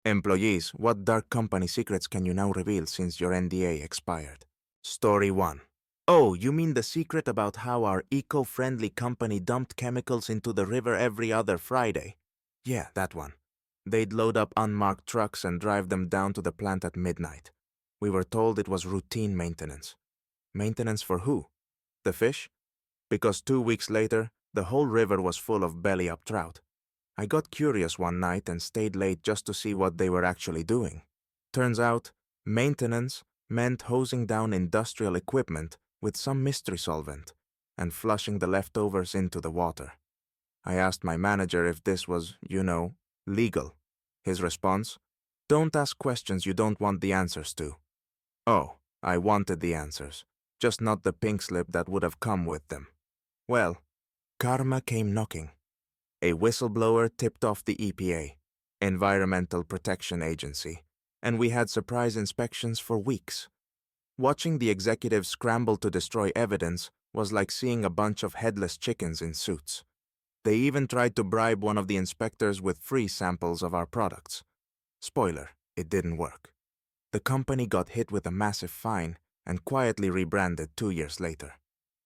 Employees, what dark company secrets can you now reveal since your NDA expired? Story 1. Oh, you mean the secret about how our eco-friendly company dumped chemicals into the river every other Friday? Yeah, that one. They'd load up unmarked trucks and drive them down to the plant at midnight. We were told it was routine maintenance. Maintenance for who? The fish? Because 2 weeks later, the whole river was full of belly-up trout. I got curious one night and stayed late just to see what they were actually doing. Turns out, maintenance meant hosing down industrial equipment with some mystery solvent and flushing the leftovers into the water. I asked my manager if this was, legal. His response, "Don't ask questions you don't want the answers to." Oh, I wanted the answers, just not the pink slip that would have come with them. Well, karma came knocking. A whistleblower tipped off the EPA, Environmental Protection Agency, and we had surprise inspections for weeks. Watching the executives scramble to destroy evidence was like seeing a bunch of headless chickens in suits. They even tried to bribe one of the inspectors with free samples of our products. Spoiler, it didn't work. The company got hit with a massive fine and quietly rebranded 2 years later.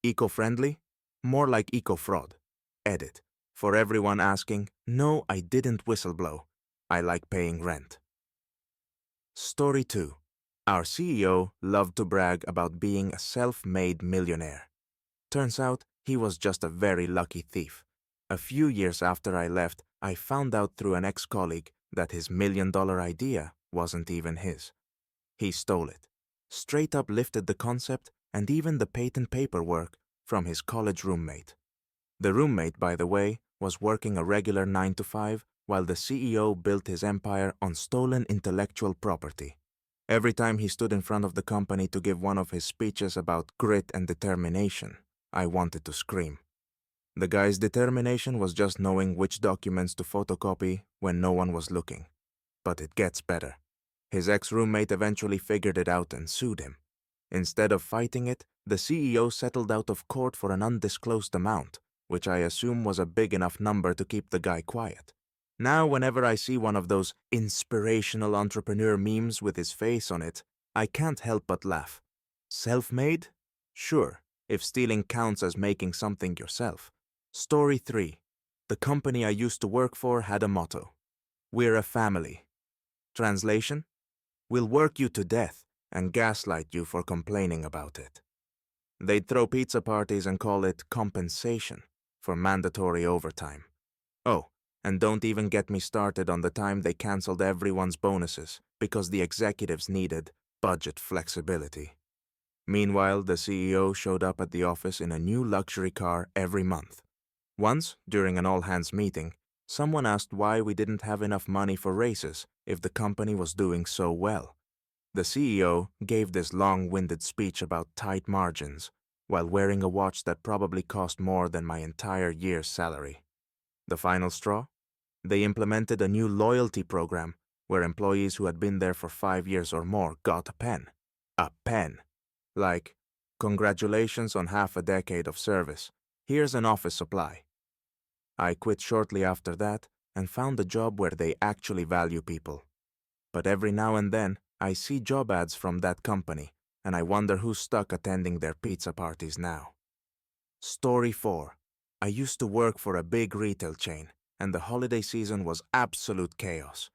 Eco-friendly? More like eco-fraud. Edit. For everyone asking, no, I didn't whistleblow. I like paying rent. Story 2. Our CEO loved to brag about being a self-made millionaire. Turns out he was just a very lucky thief. A few years after I left, I found out through an ex-colleague that his $1 million idea wasn't even his. He stole it, straight up lifted the concept and even the patent paperwork from his college roommate. The roommate, by the way, was working a regular 9 to 5 while the CEO built his empire on stolen intellectual property. Every time he stood in front of the company to give one of his speeches about grit and determination, I wanted to scream. The guy's determination was just knowing which documents to photocopy when no one was looking. But it gets better. His ex-roommate eventually figured it out and sued him. Instead of fighting it, the CEO settled out of court for an undisclosed amount, which I assume was a big enough number to keep the guy quiet. Now, whenever I see one of those inspirational entrepreneur memes with his face on it, I can't help but laugh. Self-made? Sure, if stealing counts as making something yourself. Story 3. The company I used to work for had a motto. We're a family. Translation? We'll work you to death and gaslight you for complaining about it. They'd throw pizza parties and call it compensation for mandatory overtime. Oh, and don't even get me started on the time they canceled everyone's bonuses because the executives needed budget flexibility. Meanwhile, the CEO showed up at the office in a new luxury car every month. Once, during an all-hands meeting, someone asked why we didn't have enough money for raises if the company was doing so well. The CEO gave this long-winded speech about tight margins while wearing a watch that probably cost more than my entire year's salary. The final straw? They implemented a new loyalty program where employees who had been there for 5 years or more got a pen. A pen. Like, congratulations on half a decade of service. Here's an office supply. I quit shortly after that and found a job where they actually value people. But every now and then, I see job ads from that company, and I wonder who's stuck attending their pizza parties now. Story 4. I used to work for a big retail chain, and the holiday season was absolute chaos.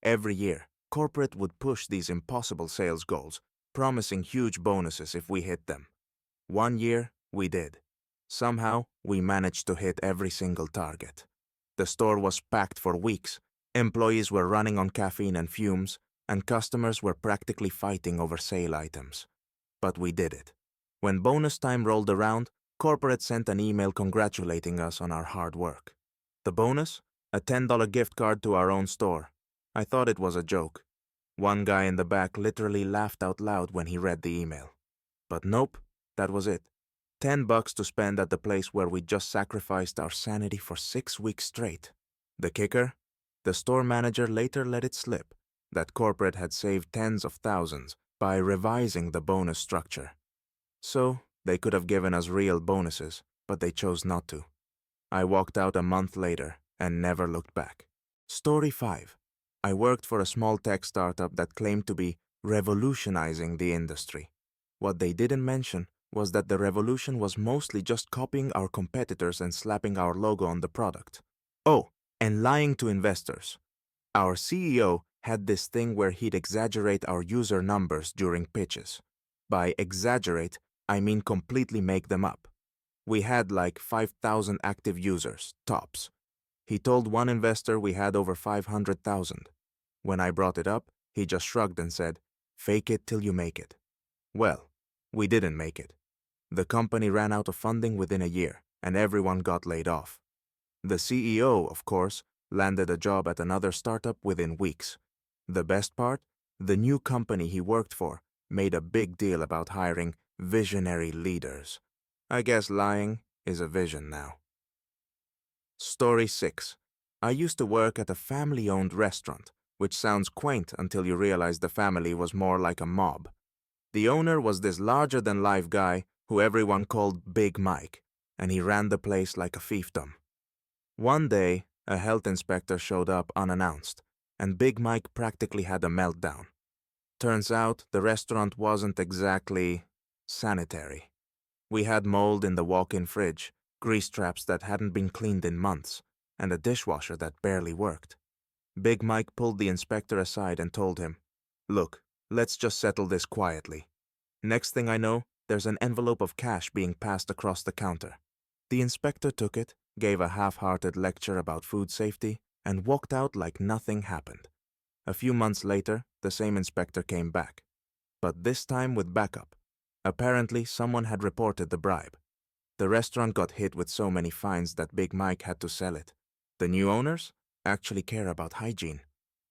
Every year, corporate would push these impossible sales goals, promising huge bonuses if we hit them. One year, we did. Somehow, we managed to hit every single target. The store was packed for weeks, employees were running on caffeine and fumes, and customers were practically fighting over sale items. But we did it. When bonus time rolled around, corporate sent an email congratulating us on our hard work. The bonus? A $10 gift card to our own store. I thought it was a joke. One guy in the back literally laughed out loud when he read the email. But nope, that was it. $10 to spend at the place where we just sacrificed our sanity for 6 weeks straight. The kicker? The store manager later let it slip that corporate had saved tens of thousands by revising the bonus structure. So, they could have given us real bonuses, but they chose not to. I walked out a month later and never looked back. Story 5. I worked for a small tech startup that claimed to be revolutionizing the industry. What they didn't mention was that the revolution was mostly just copying our competitors and slapping our logo on the product. Oh, and lying to investors. Our CEO had this thing where he'd exaggerate our user numbers during pitches. By exaggerate, I mean completely make them up. We had like 5,000 active users, tops. He told one investor we had over 500,000. When I brought it up, he just shrugged and said, "Fake it till you make it." Well, we didn't make it. The company ran out of funding within a year, and everyone got laid off. The CEO, of course, landed a job at another startup within weeks. The best part? The new company he worked for made a big deal about hiring visionary leaders. I guess lying is a vision now. Story 6. I used to work at a family-owned restaurant, which sounds quaint until you realize the family was more like a mob. The owner was this larger-than-life guy who everyone called Big Mike, and he ran the place like a fiefdom. One day, a health inspector showed up unannounced, and Big Mike practically had a meltdown. Turns out the restaurant wasn't exactly sanitary. We had mold in the walk-in fridge, grease traps that hadn't been cleaned in months, and a dishwasher that barely worked. Big Mike pulled the inspector aside and told him, "Look, let's just settle this quietly." Next thing I know, there's an envelope of cash being passed across the counter. The inspector took it, gave a half-hearted lecture about food safety, and walked out like nothing happened. A few months later, the same inspector came back, but this time with backup. Apparently, someone had reported the bribe. The restaurant got hit with so many fines that Big Mike had to sell it. The new owners actually care about hygiene.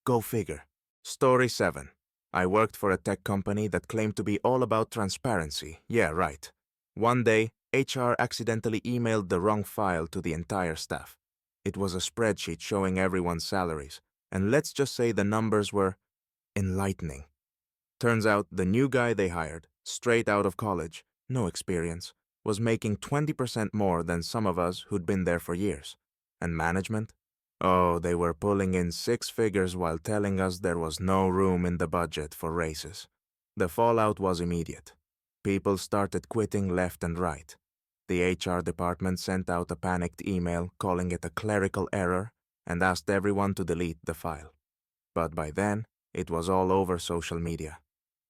Go figure. Story 7. I worked for a tech company that claimed to be all about transparency. Yeah, right. One day, HR accidentally emailed the wrong file to the entire staff. It was a spreadsheet showing everyone's salaries, and let's just say the numbers were enlightening. Turns out the new guy they hired, straight out of college, no experience, was making 20% more than some of us who'd been there for years. And management? Oh, they were pulling in 6 figures while telling us there was no room in the budget for raises. The fallout was immediate. People started quitting left and right. The HR department sent out a panicked email calling it a clerical error and asked everyone to delete the file. But by then, it was all over social media.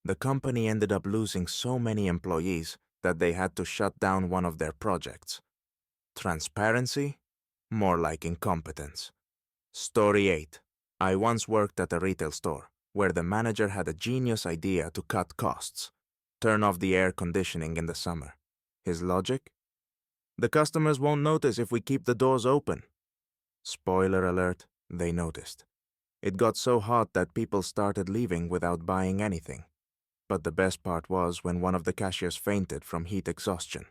The company ended up losing so many employees that they had to shut down one of their projects. Transparency? More like incompetence. Story 8. I once worked at a retail store where the manager had a genius idea to cut costs. Turn off the air conditioning in the summer. His logic? The customers won't notice if we keep the doors open. Spoiler alert, they noticed. It got so hot that people started leaving without buying anything. But the best part was when one of the cashiers fainted from heat exhaustion.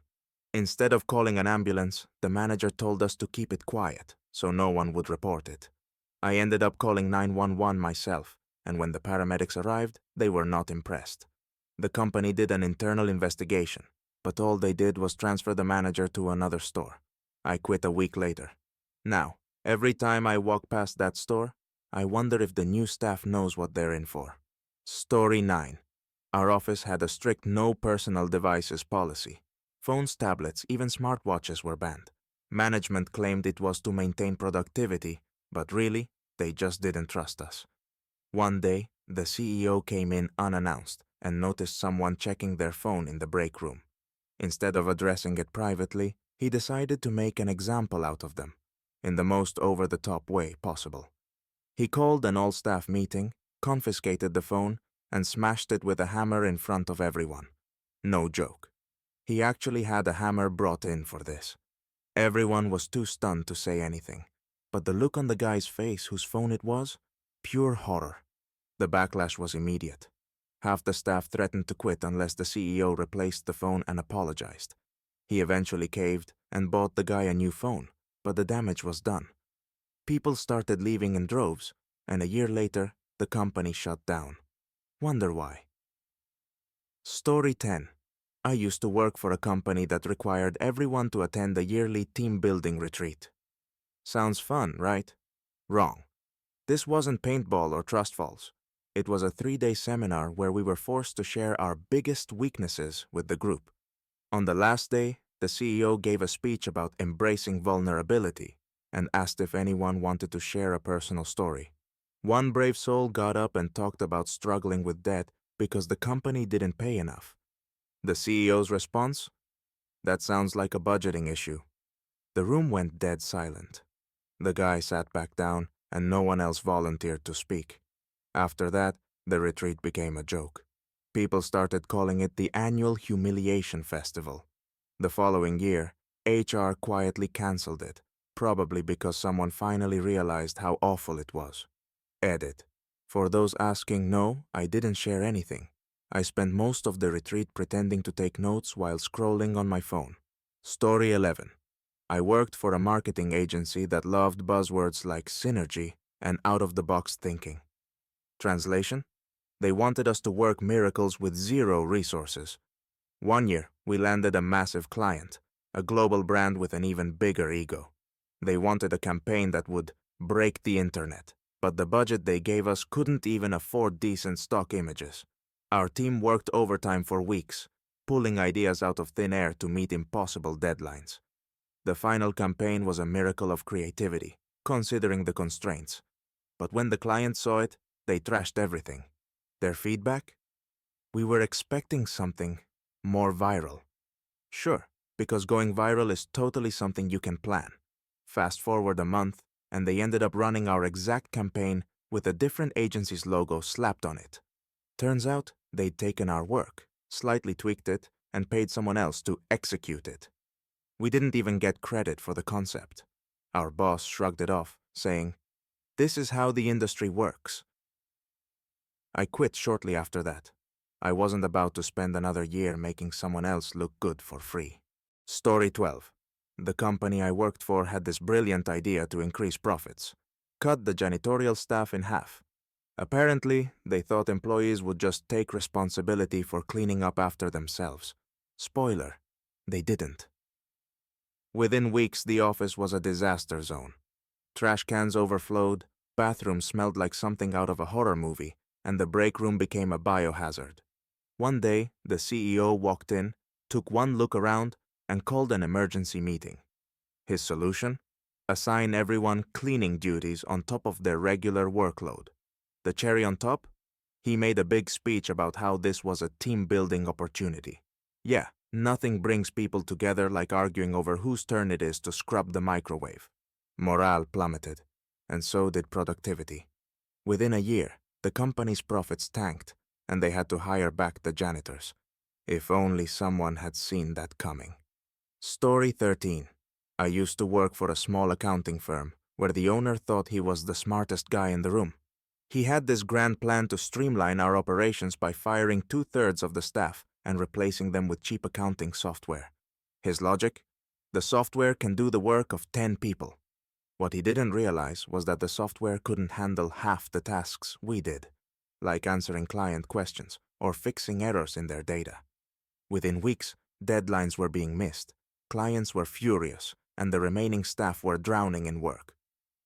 Instead of calling an ambulance, the manager told us to keep it quiet, so no one would report it. I ended up calling 911 myself, and when the paramedics arrived, they were not impressed. The company did an internal investigation, but all they did was transfer the manager to another store. I quit a week later. Now, every time I walk past that store, I wonder if the new staff knows what they're in for. Story 9. Our office had a strict no personal devices policy. Phones, tablets, even smartwatches were banned. Management claimed it was to maintain productivity, but really, they just didn't trust us. One day, the CEO came in unannounced and noticed someone checking their phone in the break room. Instead of addressing it privately, he decided to make an example out of them, in the most over-the-top way possible. He called an all-staff meeting, confiscated the phone, and smashed it with a hammer in front of everyone. No joke. He actually had a hammer brought in for this. Everyone was too stunned to say anything, but the look on the guy's face whose phone it was? Pure horror. The backlash was immediate. Half the staff threatened to quit unless the CEO replaced the phone and apologized. He eventually caved and bought the guy a new phone, but the damage was done. People started leaving in droves, and a year later, the company shut down. Wonder why. Story 10. I used to work for a company that required everyone to attend a yearly team building retreat. Sounds fun, right? Wrong. This wasn't paintball or trust falls. It was a 3-day seminar where we were forced to share our biggest weaknesses with the group. On the last day, the CEO gave a speech about embracing vulnerability and asked if anyone wanted to share a personal story. One brave soul got up and talked about struggling with debt because the company didn't pay enough. The CEO's response? That sounds like a budgeting issue. The room went dead silent. The guy sat back down and no one else volunteered to speak. After that, the retreat became a joke. People started calling it the annual humiliation festival. The following year, HR quietly cancelled it, probably because someone finally realized how awful it was. Edit. For those asking, no, I didn't share anything. I spent most of the retreat pretending to take notes while scrolling on my phone. Story 11. I worked for a marketing agency that loved buzzwords like synergy and out-of-the-box thinking. Translation? They wanted us to work miracles with zero resources. One year, we landed a massive client, a global brand with an even bigger ego. They wanted a campaign that would break the internet, but the budget they gave us couldn't even afford decent stock images. Our team worked overtime for weeks, pulling ideas out of thin air to meet impossible deadlines. The final campaign was a miracle of creativity, considering the constraints. But when the client saw it, they trashed everything. Their feedback? We were expecting something more viral. Sure, because going viral is totally something you can plan. Fast forward a month, and they ended up running our exact campaign with a different agency's logo slapped on it. Turns out, they'd taken our work, slightly tweaked it, and paid someone else to execute it. We didn't even get credit for the concept. Our boss shrugged it off, saying, "This is how the industry works." I quit shortly after that. I wasn't about to spend another year making someone else look good for free. Story 12. The company I worked for had this brilliant idea to increase profits. Cut the janitorial staff in half. Apparently, they thought employees would just take responsibility for cleaning up after themselves. Spoiler, they didn't. Within weeks, the office was a disaster zone. Trash cans overflowed, bathrooms smelled like something out of a horror movie, and the break room became a biohazard. One day, the CEO walked in, took one look around, and called an emergency meeting. His solution? Assign everyone cleaning duties on top of their regular workload. The cherry on top? He made a big speech about how this was a team-building opportunity. Yeah, nothing brings people together like arguing over whose turn it is to scrub the microwave. Morale plummeted, and so did productivity. Within a year, the company's profits tanked, and they had to hire back the janitors. If only someone had seen that coming. Story 13. I used to work for a small accounting firm where the owner thought he was the smartest guy in the room. He had this grand plan to streamline our operations by firing 2/3 of the staff and replacing them with cheap accounting software. His logic? The software can do the work of 10 people. What he didn't realize was that the software couldn't handle half the tasks we did, like answering client questions or fixing errors in their data. Within weeks, deadlines were being missed, clients were furious, and the remaining staff were drowning in work.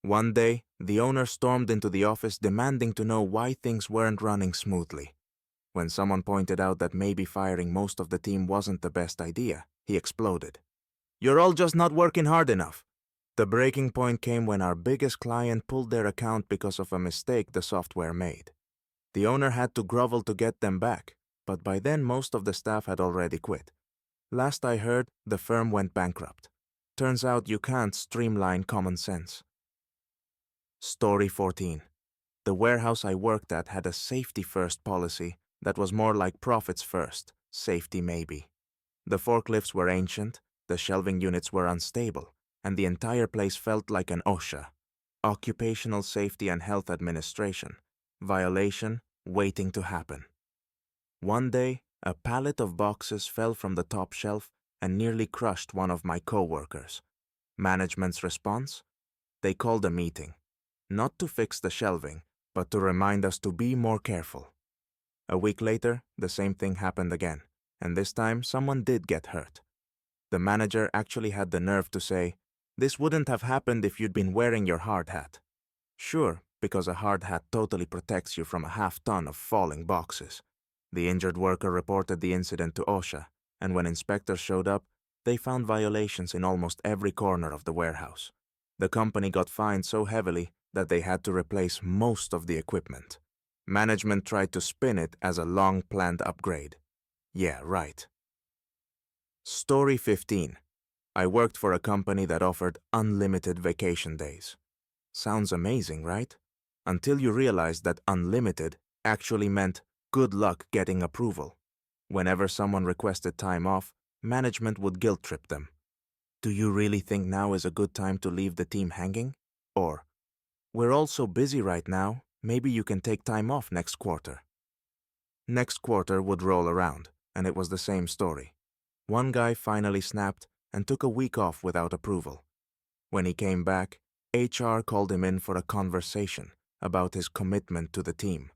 One day, the owner stormed into the office demanding to know why things weren't running smoothly. When someone pointed out that maybe firing most of the team wasn't the best idea, he exploded. "You're all just not working hard enough." The breaking point came when our biggest client pulled their account because of a mistake the software made. The owner had to grovel to get them back, but by then most of the staff had already quit. Last I heard, the firm went bankrupt. Turns out you can't streamline common sense. Story 14. The warehouse I worked at had a safety-first policy that was more like profits first, safety maybe. The forklifts were ancient, the shelving units were unstable, and the entire place felt like an OSHA, Occupational Safety and Health Administration, violation waiting to happen. One day, a pallet of boxes fell from the top shelf and nearly crushed one of my co-workers. Management's response? They called a meeting. Not to fix the shelving, but to remind us to be more careful. A week later, the same thing happened again, and this time someone did get hurt. The manager actually had the nerve to say, "This wouldn't have happened if you'd been wearing your hard hat." Sure, because a hard hat totally protects you from a half-ton of falling boxes. The injured worker reported the incident to OSHA, and when inspectors showed up, they found violations in almost every corner of the warehouse. The company got fined so heavily that they had to replace most of the equipment. Management tried to spin it as a long-planned upgrade. Yeah, right. Story 15. I worked for a company that offered unlimited vacation days. Sounds amazing, right? Until you realize that unlimited actually meant good luck getting approval. Whenever someone requested time off, management would guilt trip them. Do you really think now is a good time to leave the team hanging? Or, we're all so busy right now, maybe you can take time off next quarter. Next quarter would roll around, and it was the same story. One guy finally snapped and took a week off without approval. When he came back, HR called him in for a conversation about his commitment to the team.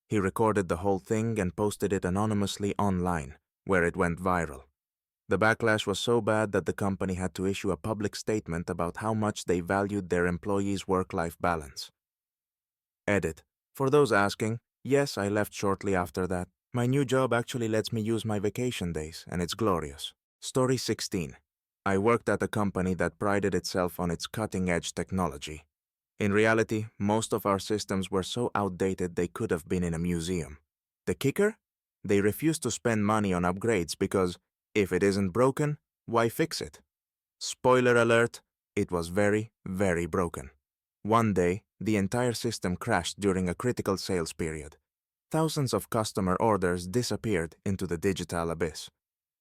He recorded the whole thing and posted it anonymously online, where it went viral. The backlash was so bad that the company had to issue a public statement about how much they valued their employees' work-life balance. Edit. For those asking, yes, I left shortly after that. My new job actually lets me use my vacation days, and it's glorious. Story 16. I worked at a company that prided itself on its cutting-edge technology. In reality, most of our systems were so outdated they could have been in a museum. The kicker? They refused to spend money on upgrades because, if it isn't broken, why fix it? Spoiler alert, it was very, very broken. One day, the entire system crashed during a critical sales period. Thousands of customer orders disappeared into the digital abyss.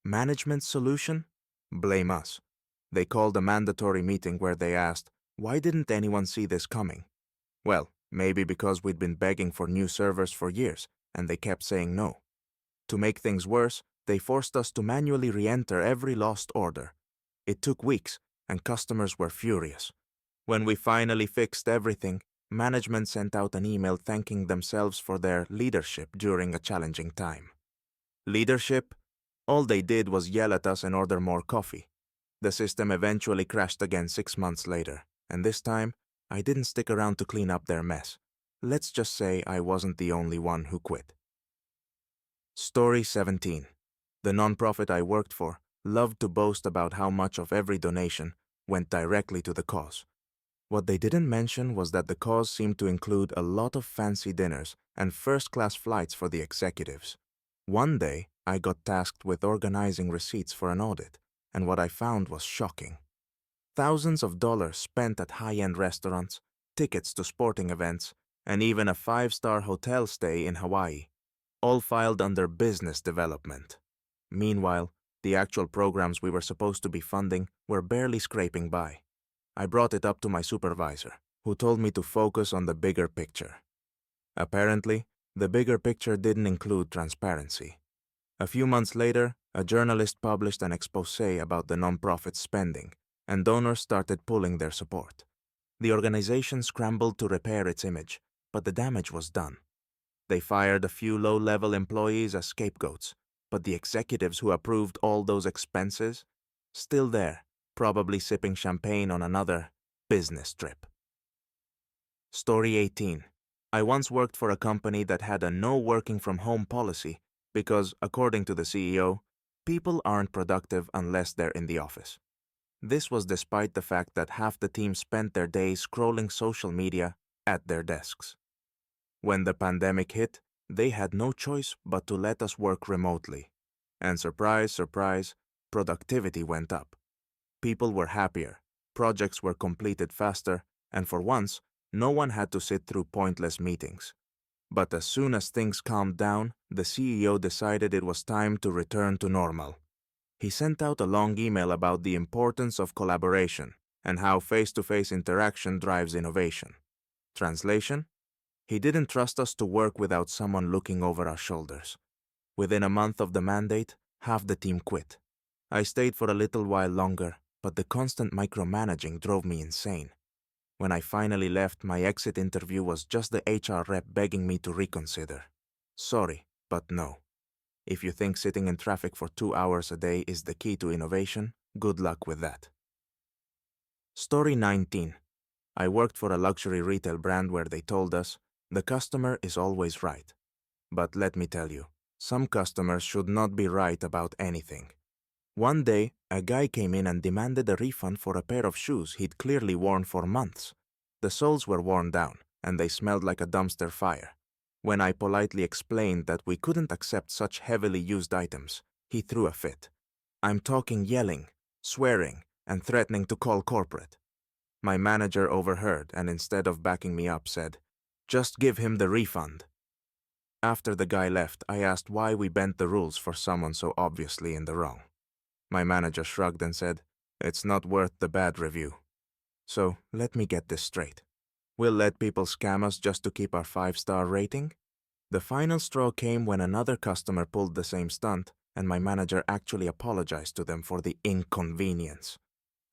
Management's solution? Blame us. They called a mandatory meeting where they asked, why didn't anyone see this coming? Well, maybe because we'd been begging for new servers for years, and they kept saying no. To make things worse, they forced us to manually re-enter every lost order. It took weeks, and customers were furious. When we finally fixed everything, management sent out an email thanking themselves for their leadership during a challenging time. Leadership? All they did was yell at us and order more coffee. The system eventually crashed again 6 months later, and this time, I didn't stick around to clean up their mess. Let's just say I wasn't the only one who quit. Story 17. The nonprofit I worked for loved to boast about how much of every donation went directly to the cause. What they didn't mention was that the cause seemed to include a lot of fancy dinners and first-class flights for the executives. One day, I got tasked with organizing receipts for an audit, and what I found was shocking. Thousands of dollars spent at high-end restaurants, tickets to sporting events, and even a 5-star hotel stay in Hawaii, all filed under business development. Meanwhile, the actual programs we were supposed to be funding were barely scraping by. I brought it up to my supervisor, who told me to focus on the bigger picture. Apparently, the bigger picture didn't include transparency. A few months later, a journalist published an exposé about the nonprofit's spending, and donors started pulling their support. The organization scrambled to repair its image, but the damage was done. They fired a few low-level employees as scapegoats, but the executives who approved all those expenses, still there, probably sipping champagne on another business trip. Story 18. I once worked for a company that had a no working from home policy because, according to the CEO, people aren't productive unless they're in the office. This was despite the fact that half the team spent their days scrolling social media at their desks. When the pandemic hit, they had no choice but to let us work remotely. And surprise, surprise, productivity went up. People were happier, projects were completed faster, and for once, no one had to sit through pointless meetings. But as soon as things calmed down, the CEO decided it was time to return to normal. He sent out a long email about the importance of collaboration and how face-to-face interaction drives innovation. Translation? He didn't trust us to work without someone looking over our shoulders. Within a month of the mandate, half the team quit. I stayed for a little while longer, but the constant micromanaging drove me insane. When I finally left, my exit interview was just the HR rep begging me to reconsider. Sorry, but no. If you think sitting in traffic for 2 hours a day is the key to innovation, good luck with that. Story 19. I worked for a luxury retail brand where they told us, the customer is always right. But let me tell you, some customers should not be right about anything. One day, a guy came in and demanded a refund for a pair of shoes he'd clearly worn for months. The soles were worn down, and they smelled like a dumpster fire. When I politely explained that we couldn't accept such heavily used items, he threw a fit. I'm talking yelling, swearing, and threatening to call corporate. My manager overheard and instead of backing me up said, "Just give him the refund." After the guy left, I asked why we bent the rules for someone so obviously in the wrong. My manager shrugged and said, "It's not worth the bad review." So, let me get this straight. We'll let people scam us just to keep our 5-star rating? The final straw came when another customer pulled the same stunt, and my manager actually apologized to them for the inconvenience.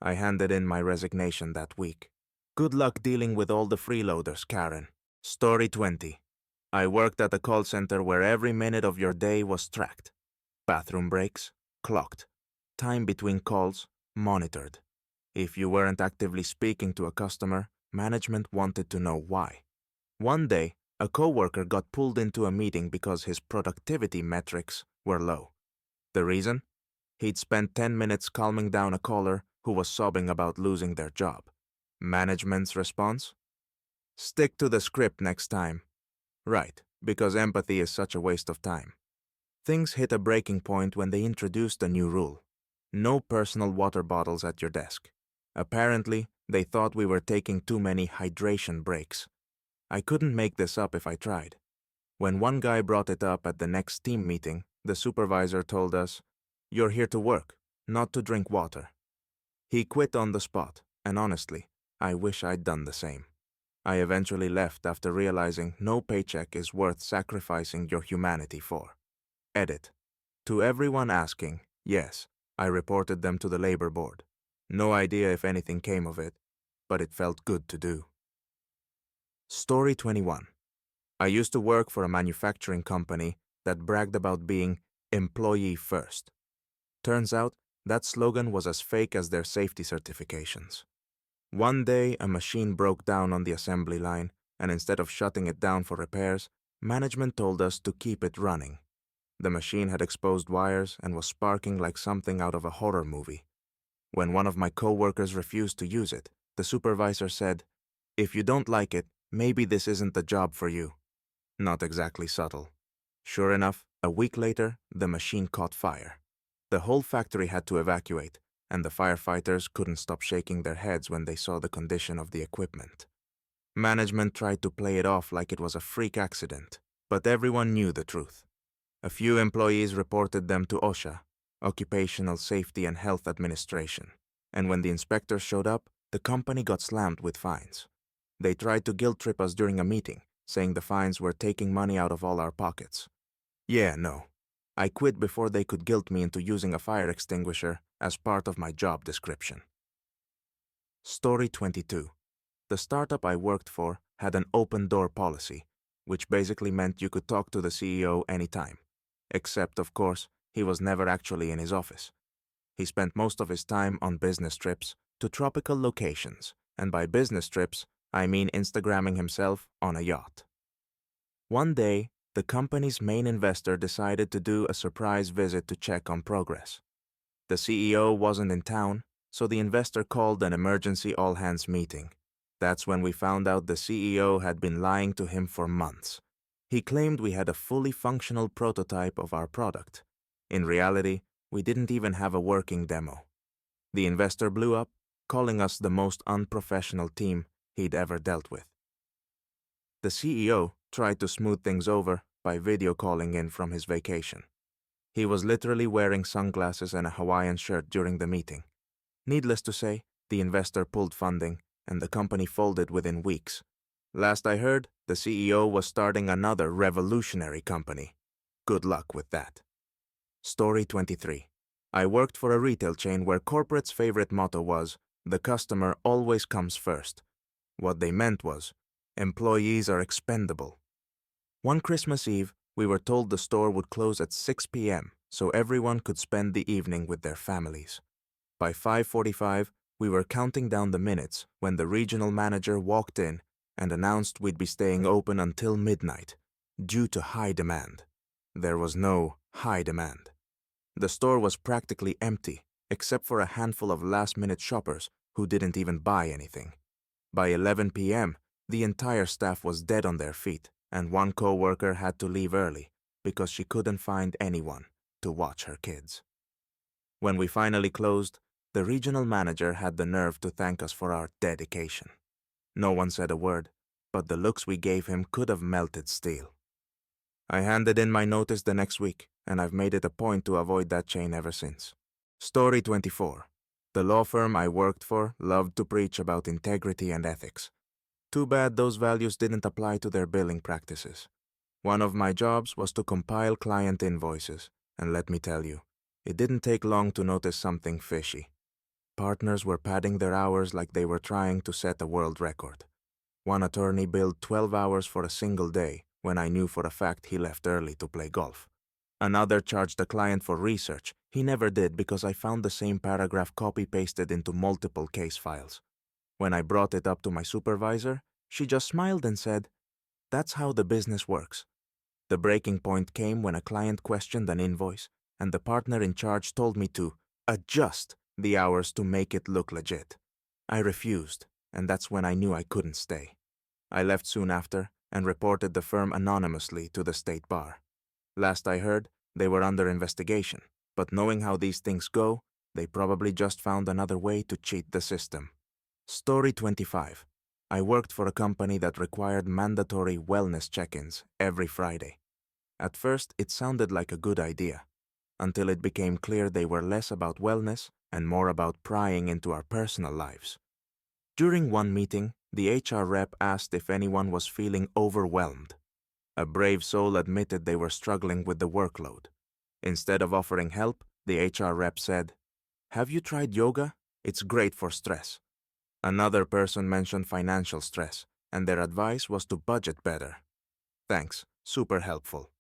I handed in my resignation that week. Good luck dealing with all the freeloaders, Karen. Story 20. I worked at a call center where every minute of your day was tracked. Bathroom breaks, clocked. Time between calls, monitored. If you weren't actively speaking to a customer, management wanted to know why. One day, a coworker got pulled into a meeting because his productivity metrics were low. The reason? He'd spent 10 minutes calming down a caller who was sobbing about losing their job. Management's response? Stick to the script next time. Right, because empathy is such a waste of time. Things hit a breaking point when they introduced a new rule. No personal water bottles at your desk. Apparently, they thought we were taking too many hydration breaks. I couldn't make this up if I tried. When one guy brought it up at the next team meeting, the supervisor told us, "You're here to work, not to drink water." He quit on the spot, and honestly, I wish I'd done the same. I eventually left after realizing no paycheck is worth sacrificing your humanity for. Edit. To everyone asking, yes, I reported them to the labor board. No idea if anything came of it, but it felt good to do. Story 21. I used to work for a manufacturing company that bragged about being employee first. Turns out, that slogan was as fake as their safety certifications. One day, a machine broke down on the assembly line, and instead of shutting it down for repairs, management told us to keep it running. The machine had exposed wires and was sparking like something out of a horror movie. When one of my coworkers refused to use it, the supervisor said, "If you don't like it, maybe this isn't the job for you." Not exactly subtle. Sure enough, a week later, the machine caught fire. The whole factory had to evacuate, and the firefighters couldn't stop shaking their heads when they saw the condition of the equipment. Management tried to play it off like it was a freak accident, but everyone knew the truth. A few employees reported them to OSHA, Occupational Safety and Health Administration, and when the inspectors showed up, the company got slammed with fines. They tried to guilt-trip us during a meeting, saying the fines were taking money out of all our pockets. Yeah, no. I quit before they could guilt me into using a fire extinguisher as part of my job description. Story 22. The startup I worked for had an open-door policy, which basically meant you could talk to the CEO anytime. Except, of course, he was never actually in his office. He spent most of his time on business trips to tropical locations, and by business trips, I mean Instagramming himself on a yacht. One day, the company's main investor decided to do a surprise visit to check on progress. The CEO wasn't in town, so the investor called an emergency all-hands meeting. That's when we found out the CEO had been lying to him for months. He claimed we had a fully functional prototype of our product. In reality, we didn't even have a working demo. The investor blew up, calling us the most unprofessional team he'd ever dealt with. The CEO tried to smooth things over by video calling in from his vacation. He was literally wearing sunglasses and a Hawaiian shirt during the meeting. Needless to say, the investor pulled funding, and the company folded within weeks. Last I heard, the CEO was starting another revolutionary company. Good luck with that. Story 23. I worked for a retail chain where corporate's favorite motto was, "The customer always comes first." What they meant was, employees are expendable. One Christmas Eve, we were told the store would close at 6 p.m. so everyone could spend the evening with their families. By 5:45, We were counting down the minutes when the regional manager walked in and announced we'd be staying open until midnight, due to high demand. There was no high demand. The store was practically empty, except for a handful of last-minute shoppers who didn't even buy anything. By 11 p.m., the entire staff was dead on their feet, and one co-worker had to leave early because she couldn't find anyone to watch her kids. When we finally closed, the regional manager had the nerve to thank us for our dedication. No one said a word, but the looks we gave him could have melted steel. I handed in my notice the next week, and I've made it a point to avoid that chain ever since. Story 24. The law firm I worked for loved to preach about integrity and ethics. Too bad those values didn't apply to their billing practices. One of my jobs was to compile client invoices, and let me tell you, it didn't take long to notice something fishy. Partners were padding their hours like they were trying to set a world record. One attorney billed 12 hours for a single day when I knew for a fact he left early to play golf. Another charged the client for research he never did because I found the same paragraph copy-pasted into multiple case files. When I brought it up to my supervisor, she just smiled and said, "That's how the business works." The breaking point came when a client questioned an invoice, and the partner in charge told me to adjust the hours to make it look legit. I refused, and that's when I knew I couldn't stay. I left soon after and reported the firm anonymously to the state bar. Last I heard, they were under investigation, but knowing how these things go, they probably just found another way to cheat the system. Story 25. I worked for a company that required mandatory wellness check-ins every Friday. At first, it sounded like a good idea, until it became clear they were less about wellness and more about prying into our personal lives. During one meeting, the HR rep asked if anyone was feeling overwhelmed. A brave soul admitted they were struggling with the workload. Instead of offering help, the HR rep said, "Have you tried yoga? It's great for stress." Another person mentioned financial stress, and their advice was to budget better. Thanks, super helpful.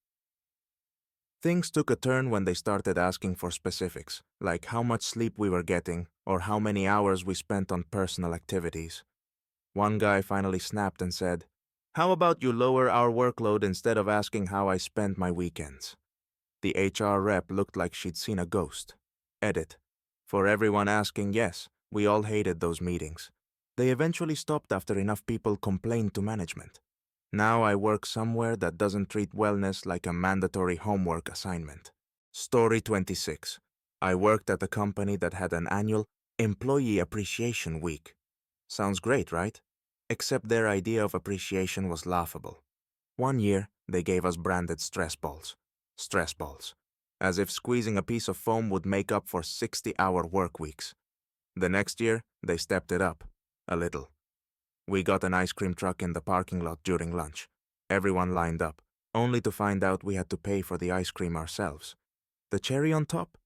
Things took a turn when they started asking for specifics, like how much sleep we were getting or how many hours we spent on personal activities. One guy finally snapped and said, "How about you lower our workload instead of asking how I spent my weekends?" The HR rep looked like she'd seen a ghost. Edit. For everyone asking, yes, we all hated those meetings. They eventually stopped after enough people complained to management. Now I work somewhere that doesn't treat wellness like a mandatory homework assignment. Story 26. I worked at a company that had an annual Employee Appreciation Week. Sounds great, right? Except their idea of appreciation was laughable. One year, they gave us branded stress balls. Stress balls. As if squeezing a piece of foam would make up for 60-hour work weeks. The next year, they stepped it up. A little. We got an ice cream truck in the parking lot during lunch. Everyone lined up, only to find out we had to pay for the ice cream ourselves. The cherry on top?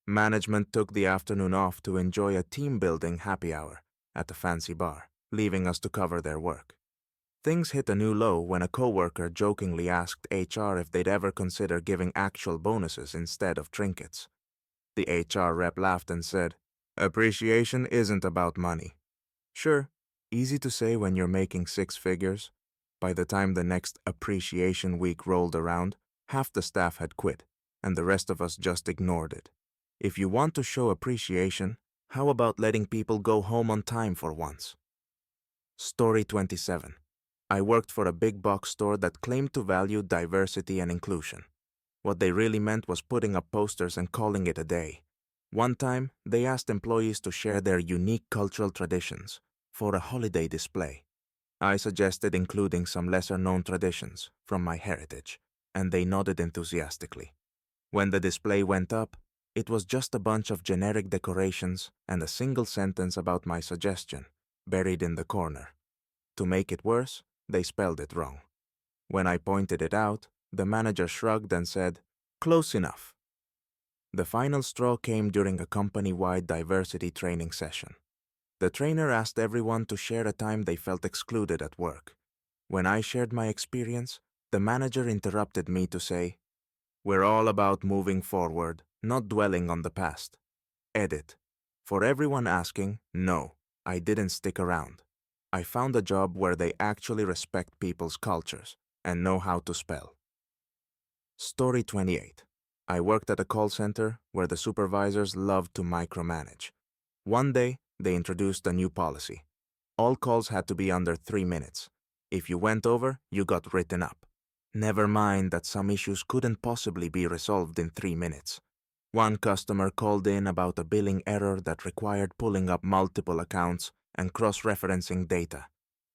Management took the afternoon off to enjoy a team-building happy hour at a fancy bar, leaving us to cover their work. Things hit a new low when a coworker jokingly asked HR if they'd ever consider giving actual bonuses instead of trinkets. The HR rep laughed and said, "Appreciation isn't about money." Sure, easy to say when you're making six figures. By the time the next appreciation week rolled around, half the staff had quit, and the rest of us just ignored it. If you want to show appreciation, how about letting people go home on time for once? Story 27. I worked for a big box store that claimed to value diversity and inclusion. What they really meant was putting up posters and calling it a day. One time, they asked employees to share their unique cultural traditions for a holiday display. I suggested including some lesser-known traditions from my heritage, and they nodded enthusiastically. When the display went up, it was just a bunch of generic decorations and a single sentence about my suggestion, buried in the corner. To make it worse, they spelled it wrong. When I pointed it out, the manager shrugged and said, "Close enough." The final straw came during a company-wide diversity training session. The trainer asked everyone to share a time they felt excluded at work. When I shared my experience, the manager interrupted me to say, "We're all about moving forward, not dwelling on the past." Edit. For everyone asking, no, I didn't stick around. I found a job where they actually respect people's cultures and know how to spell. Story 28. I worked at a call center where the supervisors loved to micromanage. One day, they introduced a new policy. All calls had to be under 3 minutes. If you went over, you got written up. Never mind that some issues couldn't possibly be resolved in 3 minutes. One customer called in about a billing error that required pulling up multiple accounts and cross-referencing data.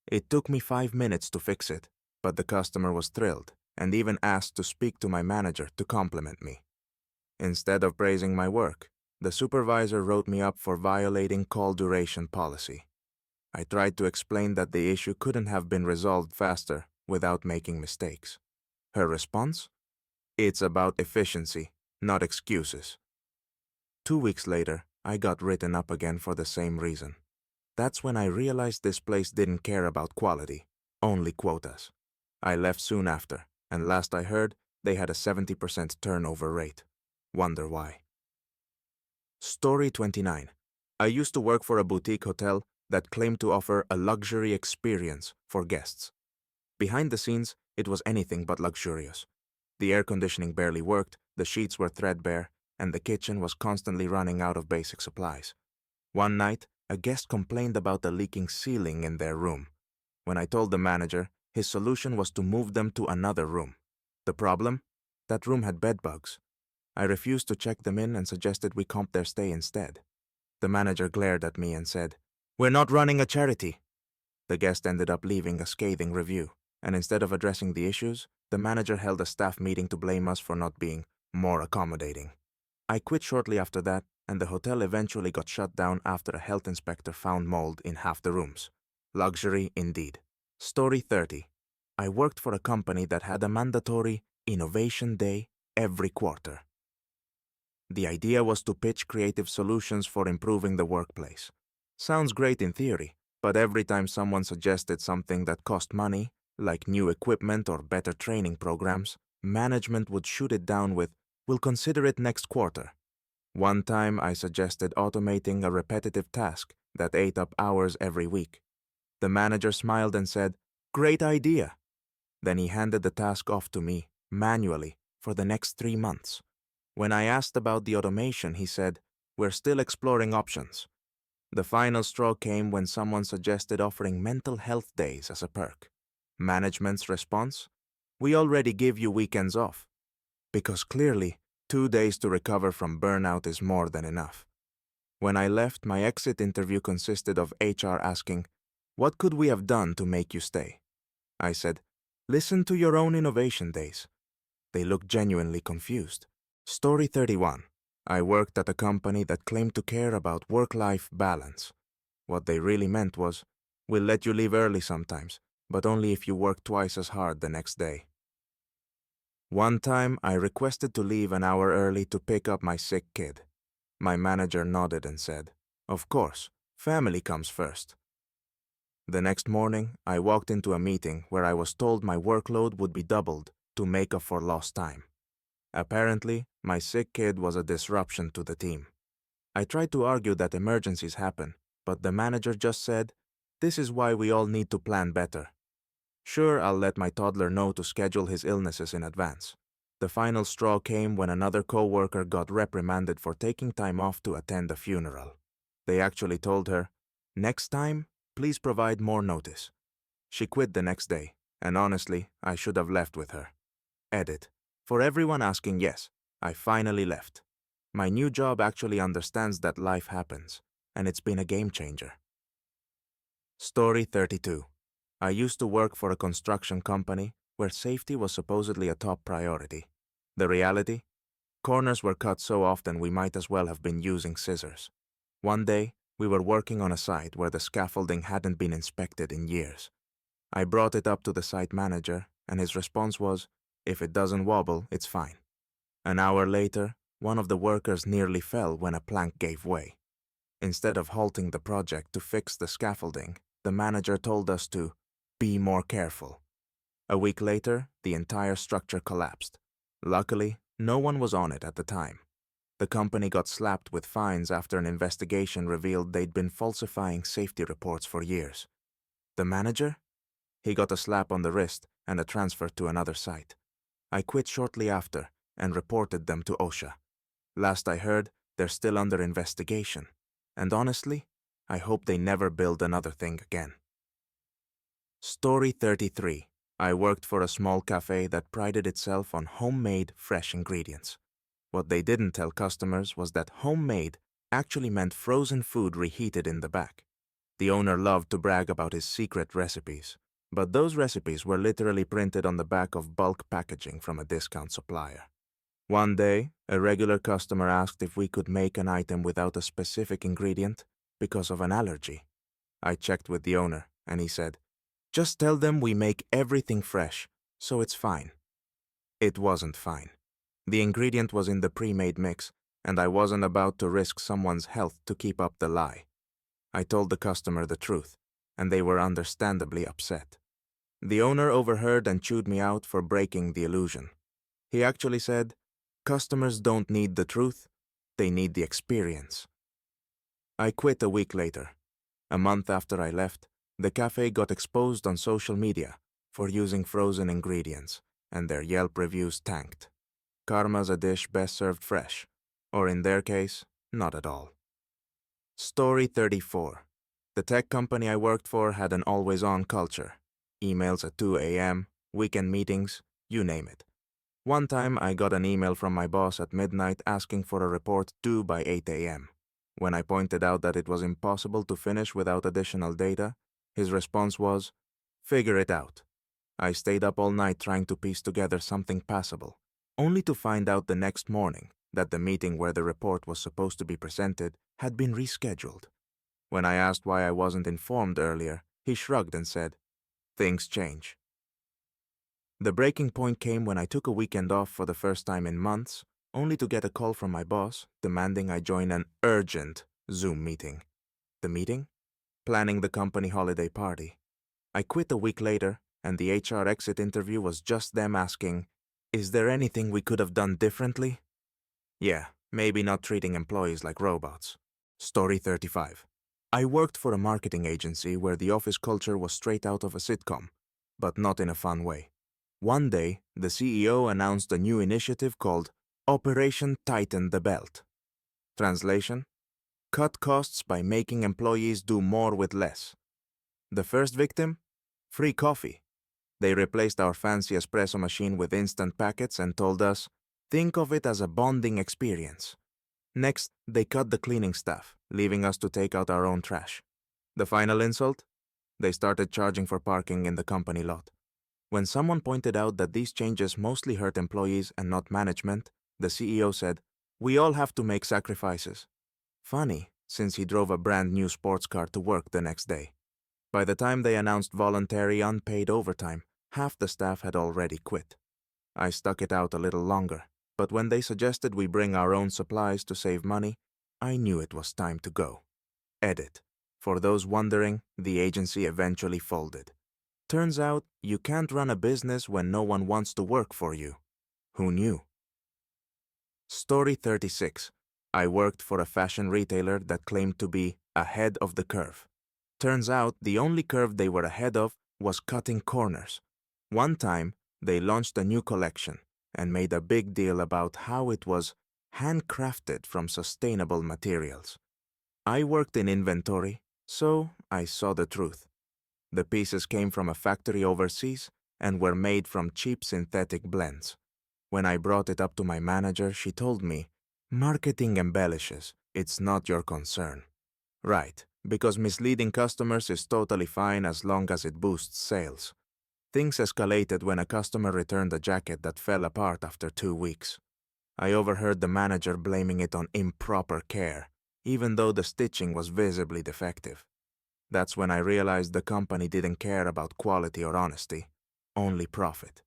It took me 5 minutes to fix it, but the customer was thrilled and even asked to speak to my manager to compliment me. Instead of praising my work, the supervisor wrote me up for violating call duration policy. I tried to explain that the issue couldn't have been resolved faster without making mistakes. Her response? It's about efficiency, not excuses. 2 weeks later, I got written up again for the same reason. That's when I realized this place didn't care about quality, only quotas. I left soon after, and last I heard, they had a 70% turnover rate. Wonder why. Story 29. I used to work for a boutique hotel that claimed to offer a luxury experience for guests. Behind the scenes, it was anything but luxurious. The air conditioning barely worked, the sheets were threadbare, and the kitchen was constantly running out of basic supplies. One night, a guest complained about the leaking ceiling in their room. When I told the manager, his solution was to move them to another room. The problem? That room had bedbugs. I refused to check them in and suggested we comp their stay instead. The manager glared at me and said, "We're not running a charity." The guest ended up leaving a scathing review, and instead of addressing the issues, the manager held a staff meeting to blame us for not being more accommodating. I quit shortly after that, and the hotel eventually got shut down after a health inspector found mold in half the rooms. Luxury indeed. Story 30. I worked for a company that had a mandatory Innovation Day every quarter. The idea was to pitch creative solutions for improving the workplace. Sounds great in theory, but every time someone suggested something that cost money, like new equipment or better training programs, management would shoot it down with, "We'll consider it next quarter." One time I suggested automating a repetitive task that ate up hours every week. The manager smiled and said, "Great idea." Then he handed the task off to me, manually, for the next 3 months. When I asked about the automation, he said, "We're still exploring options." The final straw came when someone suggested offering mental health days as a perk. Management's response? "We already give you weekends off." Because clearly, 2 days to recover from burnout is more than enough. When I left, my exit interview consisted of HR asking, "What could we have done to make you stay?" I said, "Listen to your own innovation days." They looked genuinely confused. Story 31. I worked at a company that claimed to care about work-life balance. What they really meant was, "We'll let you leave early sometimes, but only if you work twice as hard the next day." One time, I requested to leave an hour early to pick up my sick kid. My manager nodded and said, "Of course, family comes first." The next morning, I walked into a meeting where I was told my workload would be doubled to make up for lost time. Apparently, my sick kid was a disruption to the team. I tried to argue that emergencies happen, but the manager just said, "This is why we all need to plan better." Sure, I'll let my toddler know to schedule his illnesses in advance. The final straw came when another co-worker got reprimanded for taking time off to attend a funeral. They actually told her, "Next time, please provide more notice." She quit the next day, and honestly, I should have left with her. Edit. For everyone asking, yes, I finally left. My new job actually understands that life happens, and it's been a game changer. Story 32. I used to work for a construction company where safety was supposedly a top priority. The reality? Corners were cut so often we might as well have been using scissors. One day, we were working on a site where the scaffolding hadn't been inspected in years. I brought it up to the site manager, and his response was, "If it doesn't wobble, it's fine." An hour later, one of the workers nearly fell when a plank gave way. Instead of halting the project to fix the scaffolding, the manager told us to be more careful. A week later, the entire structure collapsed. Luckily, no one was on it at the time. The company got slapped with fines after an investigation revealed they'd been falsifying safety reports for years. The manager? He got a slap on the wrist and a transfer to another site. I quit shortly after and reported them to OSHA. Last I heard, they're still under investigation. And honestly, I hope they never build another thing again. Story 33. I worked for a small cafe that prided itself on homemade, fresh ingredients. What they didn't tell customers was that homemade actually meant frozen food reheated in the back. The owner loved to brag about his secret recipes, but those recipes were literally printed on the back of bulk packaging from a discount supplier. One day, a regular customer asked if we could make an item without a specific ingredient because of an allergy. I checked with the owner, and he said, "Just tell them we make everything fresh, so it's fine." It wasn't fine. The ingredient was in the pre-made mix, and I wasn't about to risk someone's health to keep up the lie. I told the customer the truth, and they were understandably upset. The owner overheard and chewed me out for breaking the illusion. He actually said, "Customers don't need the truth, they need the experience." I quit a week later. A month after I left, the cafe got exposed on social media for using frozen ingredients, and their Yelp reviews tanked. Karma's a dish best served fresh, or in their case, not at all. Story 34. The tech company I worked for had an always-on culture. Emails at 2 a.m., weekend meetings, you name it. One time I got an email from my boss at midnight asking for a report due by 8 a.m. When I pointed out that it was impossible to finish without additional data, his response was, "Figure it out." I stayed up all night trying to piece together something passable, only to find out the next morning that the meeting where the report was supposed to be presented had been rescheduled. When I asked why I wasn't informed earlier, he shrugged and said, "Things change." The breaking point came when I took a weekend off for the first time in months, only to get a call from my boss demanding I join an urgent Zoom meeting. The meeting? Planning the company holiday party. I quit a week later, and the HR exit interview was just them asking, "Is there anything we could have done differently?" Yeah, maybe not treating employees like robots. Story 35. I worked for a marketing agency where the office culture was straight out of a sitcom, but not in a fun way. One day, the CEO announced a new initiative called Operation Tighten the Belt. Translation? Cut costs by making employees do more with less. The first victim? Free coffee. They replaced our fancy espresso machine with instant packets and told us, think of it as a bonding experience. Next, they cut the cleaning staff, leaving us to take out our own trash. The final insult? They started charging for parking in the company lot. When someone pointed out that these changes mostly hurt employees and not management, the CEO said, "We all have to make sacrifices." Funny, since he drove a brand new sports car to work the next day. By the time they announced voluntary unpaid overtime, half the staff had already quit. I stuck it out a little longer, but when they suggested we bring our own supplies to save money, I knew it was time to go. Edit. For those wondering, the agency eventually folded. Turns out, you can't run a business when no one wants to work for you. Who knew? Story 36. I worked for a fashion retailer that claimed to be ahead of the curve. Turns out, the only curve they were ahead of was cutting corners. One time, they launched a new collection and made a big deal about how it was handcrafted from sustainable materials. I worked in inventory, so I saw the truth. The pieces came from a factory overseas and were made from cheap synthetic blends. When I brought it up to my manager, she told me, "Marketing embellishes, it's not your concern." Right, because misleading customers is totally fine as long as it boosts sales. Things escalated when a customer returned a jacket that fell apart after 2 weeks. I overheard the manager blaming it on improper care, even though the stitching was visibly defective. That's when I realized the company didn't care about quality or honesty, only profit.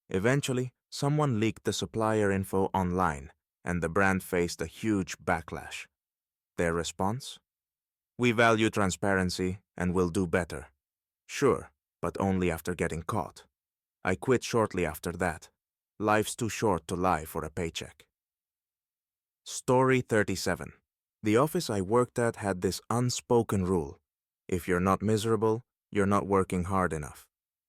Eventually, someone leaked the supplier info online, and the brand faced a huge backlash. Their response? "We value transparency and will do better." Sure, but only after getting caught. I quit shortly after that. Life's too short to lie for a paycheck. Story 37. The office I worked at had this unspoken rule. If you're not miserable, you're not working hard enough.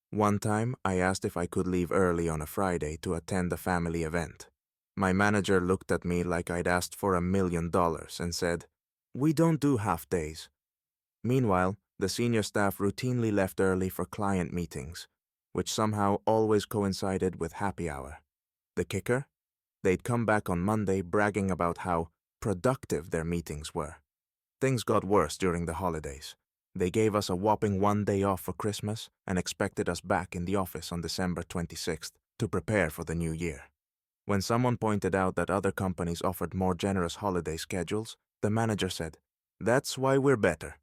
One time, I asked if I could leave early on a Friday to attend a family event. My manager looked at me like I'd asked for $1 million and said, "We don't do half days." Meanwhile, the senior staff routinely left early for client meetings, which somehow always coincided with happy hour. The kicker? They'd come back on Monday bragging about how productive their meetings were. Things got worse during the holidays. They gave us a whopping 1 day off for Christmas and expected us back in the office on December 26th to prepare for the new year. When someone pointed out that other companies offered more generous holiday schedules, the manager said, "That's why we're better.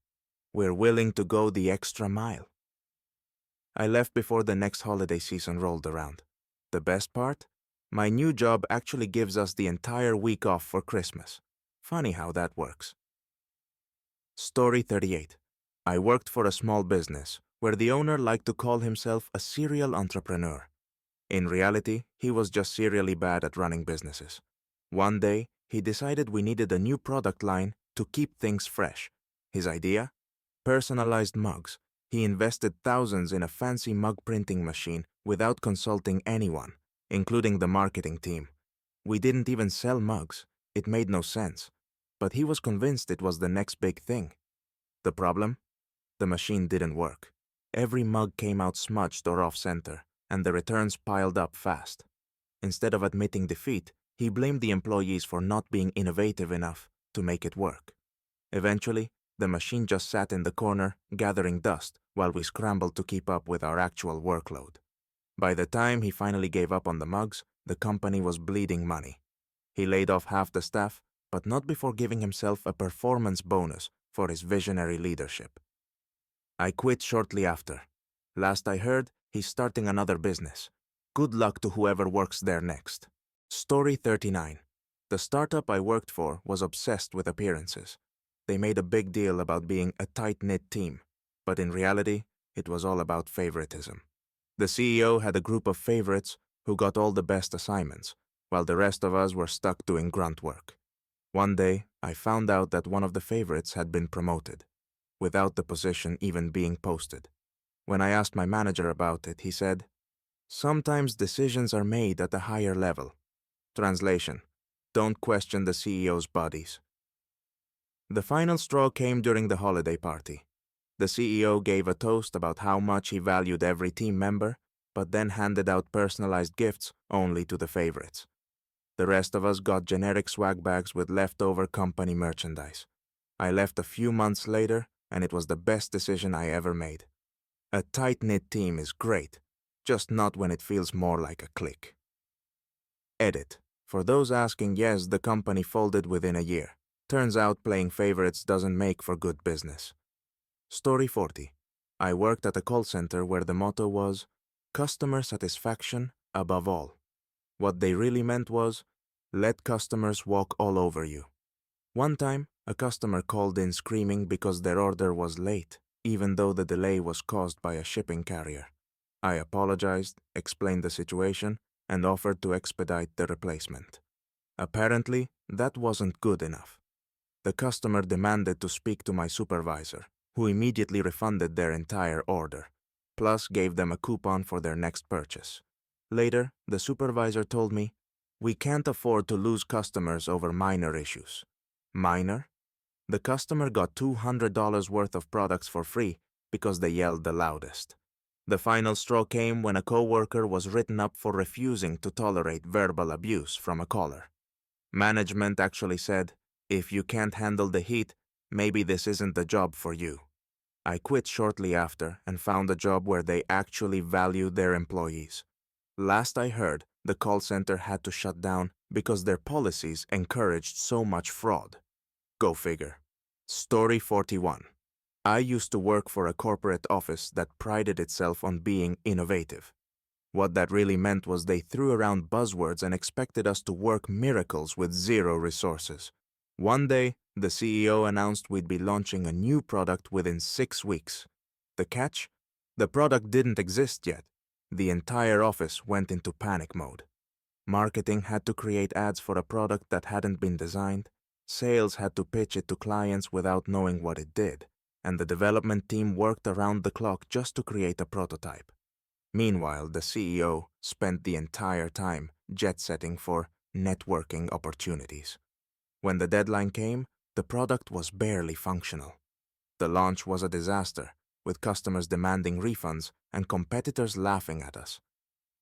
We're willing to go the extra mile." I left before the next holiday season rolled around. The best part? My new job actually gives us the entire week off for Christmas. Funny how that works. Story 38. I worked for a small business where the owner liked to call himself a serial entrepreneur. In reality, he was just serially bad at running businesses. One day, he decided we needed a new product line to keep things fresh. His idea? Personalized mugs. He invested thousands in a fancy mug printing machine without consulting anyone, including the marketing team. We didn't even sell mugs. It made no sense. But he was convinced it was the next big thing. The problem? The machine didn't work. Every mug came out smudged or off-center, and the returns piled up fast. Instead of admitting defeat, he blamed the employees for not being innovative enough to make it work. Eventually, the machine just sat in the corner, gathering dust, while we scrambled to keep up with our actual workload. By the time he finally gave up on the mugs, the company was bleeding money. He laid off half the staff, but not before giving himself a performance bonus for his visionary leadership. I quit shortly after. Last I heard, he's starting another business. Good luck to whoever works there next. Story 39. The startup I worked for was obsessed with appearances. They made a big deal about being a tight-knit team, but in reality, it was all about favoritism. The CEO had a group of favorites who got all the best assignments, while the rest of us were stuck doing grunt work. One day, I found out that one of the favorites had been promoted, without the position even being posted. When I asked my manager about it, he said, "Sometimes decisions are made at a higher level." Translation: don't question the CEO's buddies. The final straw came during the holiday party. The CEO gave a toast about how much he valued every team member, but then handed out personalized gifts only to the favorites. The rest of us got generic swag bags with leftover company merchandise. I left a few months later, and it was the best decision I ever made. A tight-knit team is great, just not when it feels more like a clique. Edit. For those asking, yes, the company folded within a year. Turns out playing favorites doesn't make for good business. Story 40. I worked at a call center where the motto was, "Customer satisfaction above all." What they really meant was, let customers walk all over you. One time, a customer called in screaming because their order was late, even though the delay was caused by a shipping carrier. I apologized, explained the situation, and offered to expedite the replacement. Apparently, that wasn't good enough. The customer demanded to speak to my supervisor, who immediately refunded their entire order, plus gave them a coupon for their next purchase. Later, the supervisor told me, "We can't afford to lose customers over minor issues." Minor? The customer got $200 worth of products for free because they yelled the loudest. The final straw came when a coworker was written up for refusing to tolerate verbal abuse from a caller. Management actually said, "If you can't handle the heat, maybe this isn't the job for you." I quit shortly after and found a job where they actually valued their employees. Last I heard, the call center had to shut down because their policies encouraged so much fraud. Go figure. Story 41. I used to work for a corporate office that prided itself on being innovative. What that really meant was they threw around buzzwords and expected us to work miracles with zero resources. One day, the CEO announced we'd be launching a new product within 6 weeks. The catch? The product didn't exist yet. The entire office went into panic mode. Marketing had to create ads for a product that hadn't been designed. Sales had to pitch it to clients without knowing what it did. And the development team worked around the clock just to create a prototype. Meanwhile, the CEO spent the entire time jet-setting for networking opportunities. When the deadline came, the product was barely functional. The launch was a disaster, with customers demanding refunds and competitors laughing at us.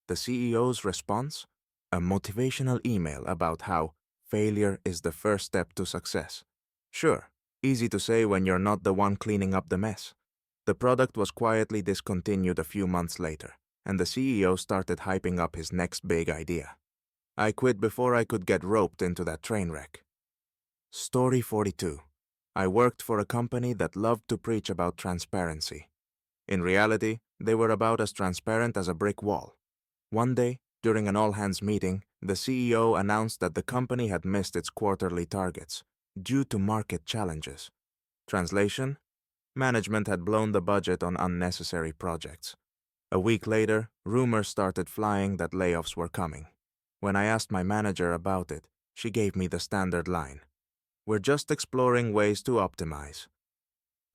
The CEO's response? A motivational email about how failure is the first step to success. Sure, easy to say when you're not the one cleaning up the mess. The product was quietly discontinued a few months later, and the CEO started hyping up his next big idea. I quit before I could get roped into that train wreck. Story 42. I worked for a company that loved to preach about transparency. In reality, they were about as transparent as a brick wall. One day, during an all-hands meeting, the CEO announced that the company had missed its quarterly targets due to market challenges. Translation? Management had blown the budget on unnecessary projects. A week later, rumors started flying that layoffs were coming. When I asked my manager about it, she gave me the standard line. We're just exploring ways to optimize.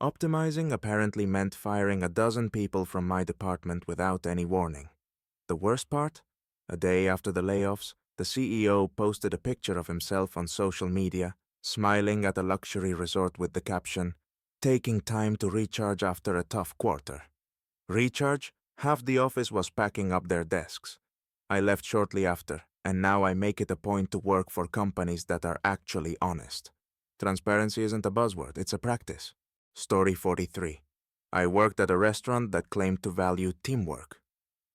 Optimizing apparently meant firing a dozen people from my department without any warning. The worst part? A day after the layoffs, the CEO posted a picture of himself on social media, smiling at a luxury resort with the caption, "Taking time to recharge after a tough quarter." Recharge? Half the office was packing up their desks. I left shortly after, and now I make it a point to work for companies that are actually honest. Transparency isn't a buzzword, it's a practice. Story 43. I worked at a restaurant that claimed to value teamwork.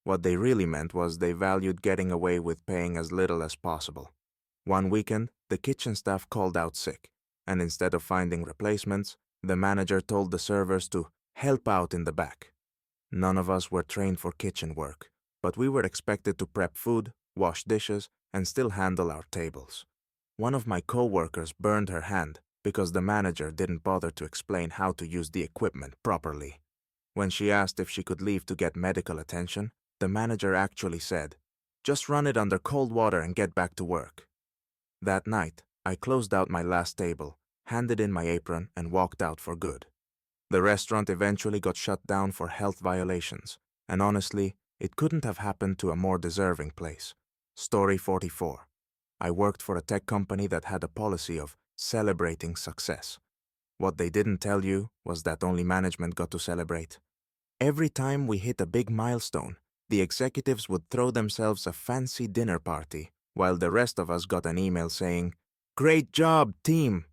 What they really meant was they valued getting away with paying as little as possible. One weekend, the kitchen staff called out sick, and instead of finding replacements, the manager told the servers to help out in the back. None of us were trained for kitchen work, but we were expected to prep food, wash dishes, and still handle our tables. One of my co-workers burned her hand because the manager didn't bother to explain how to use the equipment properly. When she asked if she could leave to get medical attention, the manager actually said, "Just run it under cold water and get back to work." That night, I closed out my last table, handed in my apron, and walked out for good. The restaurant eventually got shut down for health violations, and honestly, it couldn't have happened to a more deserving place. Story 44. I worked for a tech company that had a policy of celebrating success. What they didn't tell you was that only management got to celebrate. Every time we hit a big milestone, the executives would throw themselves a fancy dinner party, while the rest of us got an email saying, "Great job, team!"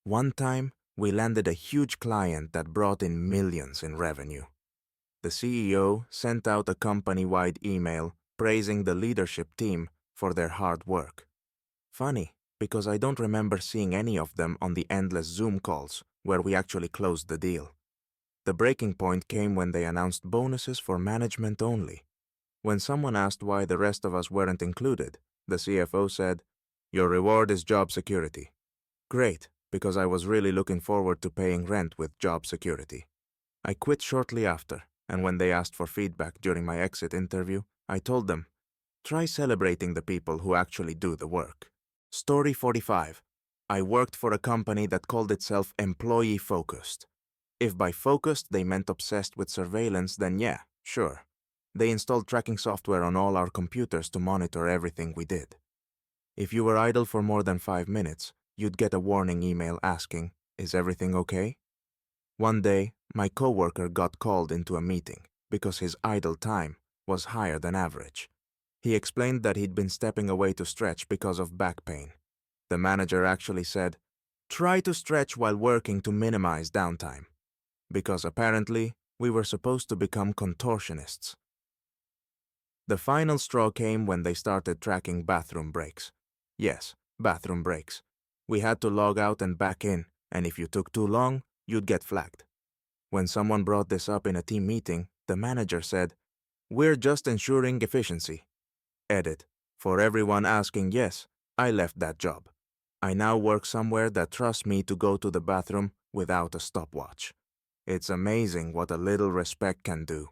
One time, we landed a huge client that brought in millions in revenue. The CEO sent out a company-wide email praising the leadership team for their hard work. Funny, because I don't remember seeing any of them on the endless Zoom calls where we actually closed the deal. The breaking point came when they announced bonuses for management only. When someone asked why the rest of us weren't included, the CFO said, "Your reward is job security." Great, because I was really looking forward to paying rent with job security. I quit shortly after, and when they asked for feedback during my exit interview, I told them, "Try celebrating the people who actually do the work." Story 45. I worked for a company that called itself employee-focused. If by focused they meant obsessed with surveillance, then yeah, sure. They installed tracking software on all our computers to monitor everything we did. If you were idle for more than 5 minutes, you'd get a warning email asking, "Is everything okay?" One day, my coworker got called into a meeting because his idle time was higher than average. He explained that he'd been stepping away to stretch because of back pain. The manager actually said, "Try to stretch while working to minimize downtime," because apparently we were supposed to become contortionists. The final straw came when they started tracking bathroom breaks. Yes, bathroom breaks. We had to log out and back in, and if you took too long, you'd get flagged. When someone brought this up in a team meeting, the manager said, "We're just ensuring efficiency." Edit. For everyone asking, yes, I left that job. I now work somewhere that trusts me to go to the bathroom without a stopwatch. It's amazing what a little respect can do.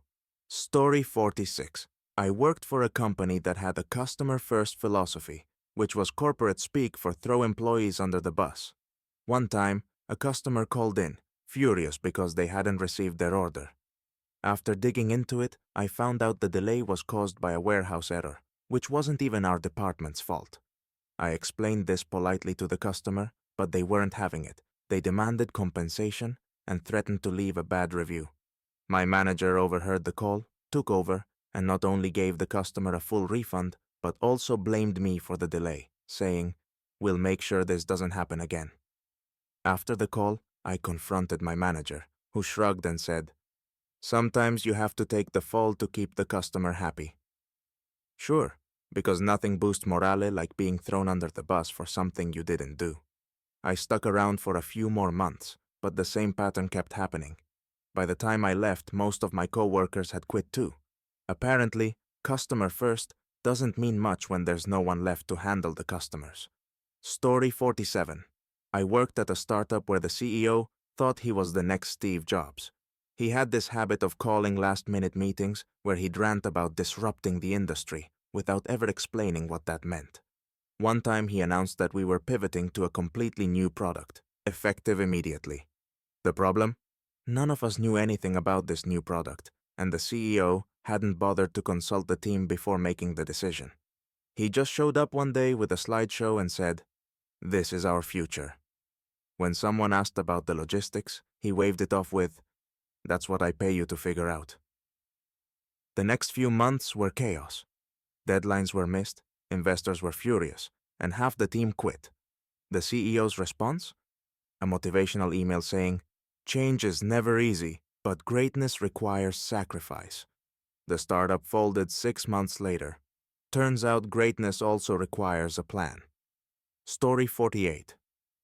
Story 46. I worked for a company that had a customer-first philosophy, which was corporate speak for throw employees under the bus. One time, a customer called in, furious because they hadn't received their order. After digging into it, I found out the delay was caused by a warehouse error, which wasn't even our department's fault. I explained this politely to the customer, but they weren't having it. They demanded compensation and threatened to leave a bad review. My manager overheard the call, took over, and not only gave the customer a full refund, but also blamed me for the delay, saying, "We'll make sure this doesn't happen again." After the call, I confronted my manager, who shrugged and said, "Sometimes you have to take the fall to keep the customer happy." Sure, because nothing boosts morale like being thrown under the bus for something you didn't do. I stuck around for a few more months, but the same pattern kept happening. By the time I left, most of my coworkers had quit too. Apparently, customer first doesn't mean much when there's no one left to handle the customers. Story 47. I worked at a startup where the CEO thought he was the next Steve Jobs. He had this habit of calling last-minute meetings where he'd rant about disrupting the industry without ever explaining what that meant. One time he announced that we were pivoting to a completely new product, effective immediately. The problem? None of us knew anything about this new product, and the CEO hadn't bothered to consult the team before making the decision. He just showed up one day with a slideshow and said, "This is our future." When someone asked about the logistics, he waved it off with, "That's what I pay you to figure out." The next few months were chaos. Deadlines were missed, investors were furious, and half the team quit. The CEO's response? A motivational email saying, "Change is never easy, but greatness requires sacrifice." The startup folded 6 months later. Turns out greatness also requires a plan. Story 48.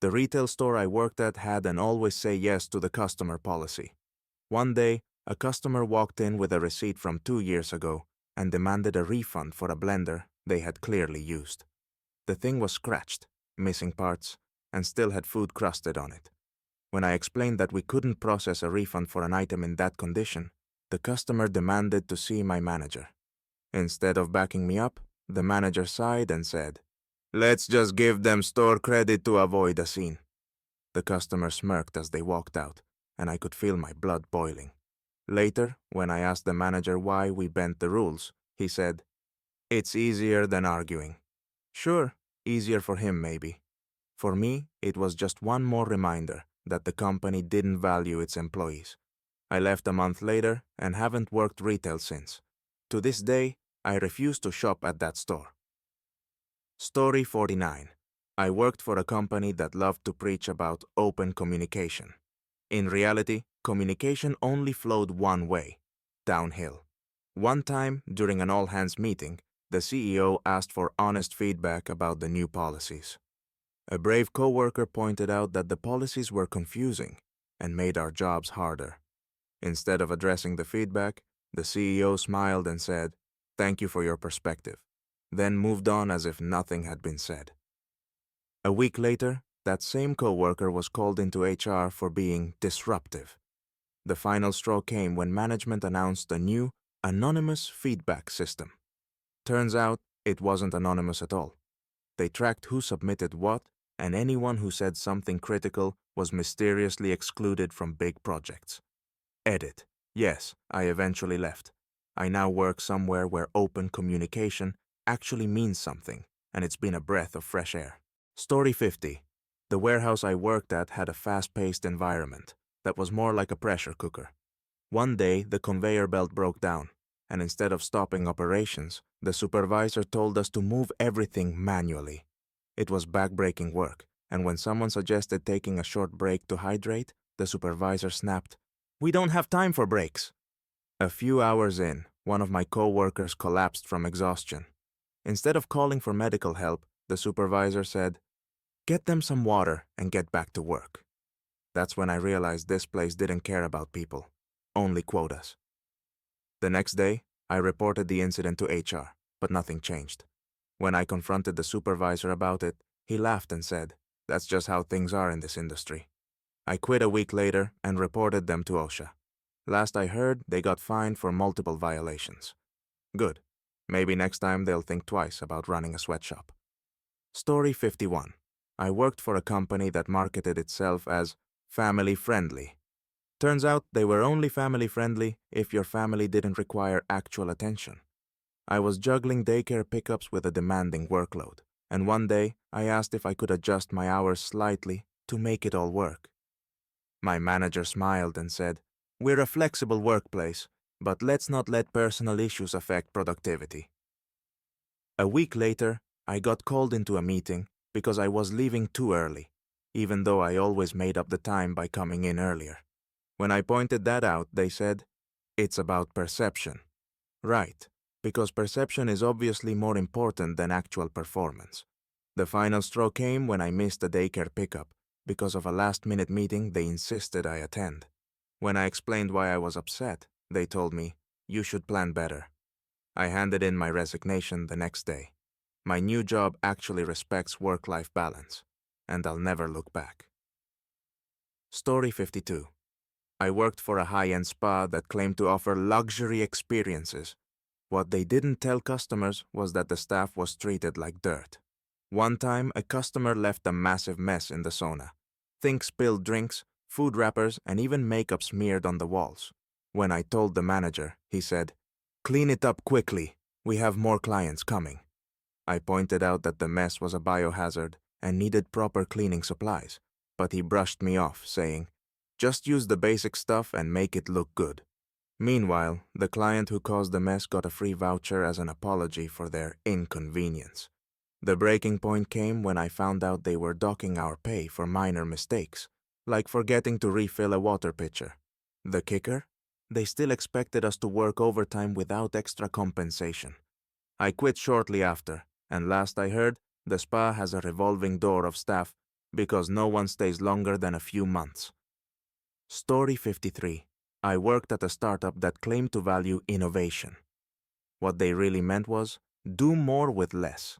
The retail store I worked at had an always say yes to the customer policy. One day, a customer walked in with a receipt from 2 years ago and demanded a refund for a blender they had clearly used. The thing was scratched, missing parts, and still had food crusted on it. When I explained that we couldn't process a refund for an item in that condition, the customer demanded to see my manager. Instead of backing me up, the manager sighed and said, "Let's just give them store credit to avoid a scene." The customer smirked as they walked out, and I could feel my blood boiling. Later, when I asked the manager why we bent the rules, he said, "It's easier than arguing." Sure, easier for him maybe. For me, it was just one more reminder that the company didn't value its employees. I left a month later and haven't worked retail since. To this day, I refuse to shop at that store. Story 49. I worked for a company that loved to preach about open communication. In reality, communication only flowed one way, downhill. One time, during an all-hands meeting, the CEO asked for honest feedback about the new policies. A brave coworker pointed out that the policies were confusing and made our jobs harder. Instead of addressing the feedback, the CEO smiled and said, "Thank you for your perspective," then moved on as if nothing had been said. A week later, that same coworker was called into HR for being disruptive. The final straw came when management announced a new, anonymous feedback system. Turns out, it wasn't anonymous at all. They tracked who submitted what, and anyone who said something critical was mysteriously excluded from big projects. Edit. Yes, I eventually left. I now work somewhere where open communication actually means something, and it's been a breath of fresh air. Story 50. The warehouse I worked at had a fast-paced environment that was more like a pressure cooker. One day, the conveyor belt broke down, and instead of stopping operations, the supervisor told us to move everything manually. It was back-breaking work, and when someone suggested taking a short break to hydrate, the supervisor snapped, "We don't have time for breaks." A few hours in, one of my co-workers collapsed from exhaustion. Instead of calling for medical help, the supervisor said, "Get them some water and get back to work." That's when I realized this place didn't care about people, only quotas. The next day, I reported the incident to HR, but nothing changed. When I confronted the supervisor about it, he laughed and said, "That's just how things are in this industry." I quit a week later and reported them to OSHA. Last I heard, they got fined for multiple violations. Good, Maybe next time they'll think twice about running a sweatshop. Story 51. I worked for a company that marketed itself as family-friendly. Turns out they were only family-friendly if your family didn't require actual attention. I was juggling daycare pickups with a demanding workload, and one day I asked if I could adjust my hours slightly to make it all work. My manager smiled and said, "We're a flexible workplace, but let's not let personal issues affect productivity." A week later, I got called into a meeting because I was leaving too early, even though I always made up the time by coming in earlier. When I pointed that out, they said, "It's about perception." Right, because perception is obviously more important than actual performance. The final straw came when I missed a daycare pickup because of a last-minute meeting they insisted I attend. When I explained why I was upset, they told me, "You should plan better." I handed in my resignation the next day. My new job actually respects work-life balance, and I'll never look back. Story 52. I worked for a high-end spa that claimed to offer luxury experiences. What they didn't tell customers was that the staff was treated like dirt. One time, a customer left a massive mess in the sauna. Think spilled drinks, food wrappers, and even makeup smeared on the walls. When I told the manager, he said, "Clean it up quickly. We have more clients coming." I pointed out that the mess was a biohazard and needed proper cleaning supplies, but he brushed me off, saying, "Just use the basic stuff and make it look good." Meanwhile, the client who caused the mess got a free voucher as an apology for their inconvenience. The breaking point came when I found out they were docking our pay for minor mistakes, like forgetting to refill a water pitcher. The kicker? They still expected us to work overtime without extra compensation. I quit shortly after, and last I heard, the spa has a revolving door of staff because no one stays longer than a few months. Story 53. I worked at a startup that claimed to value innovation. What they really meant was, do more with less.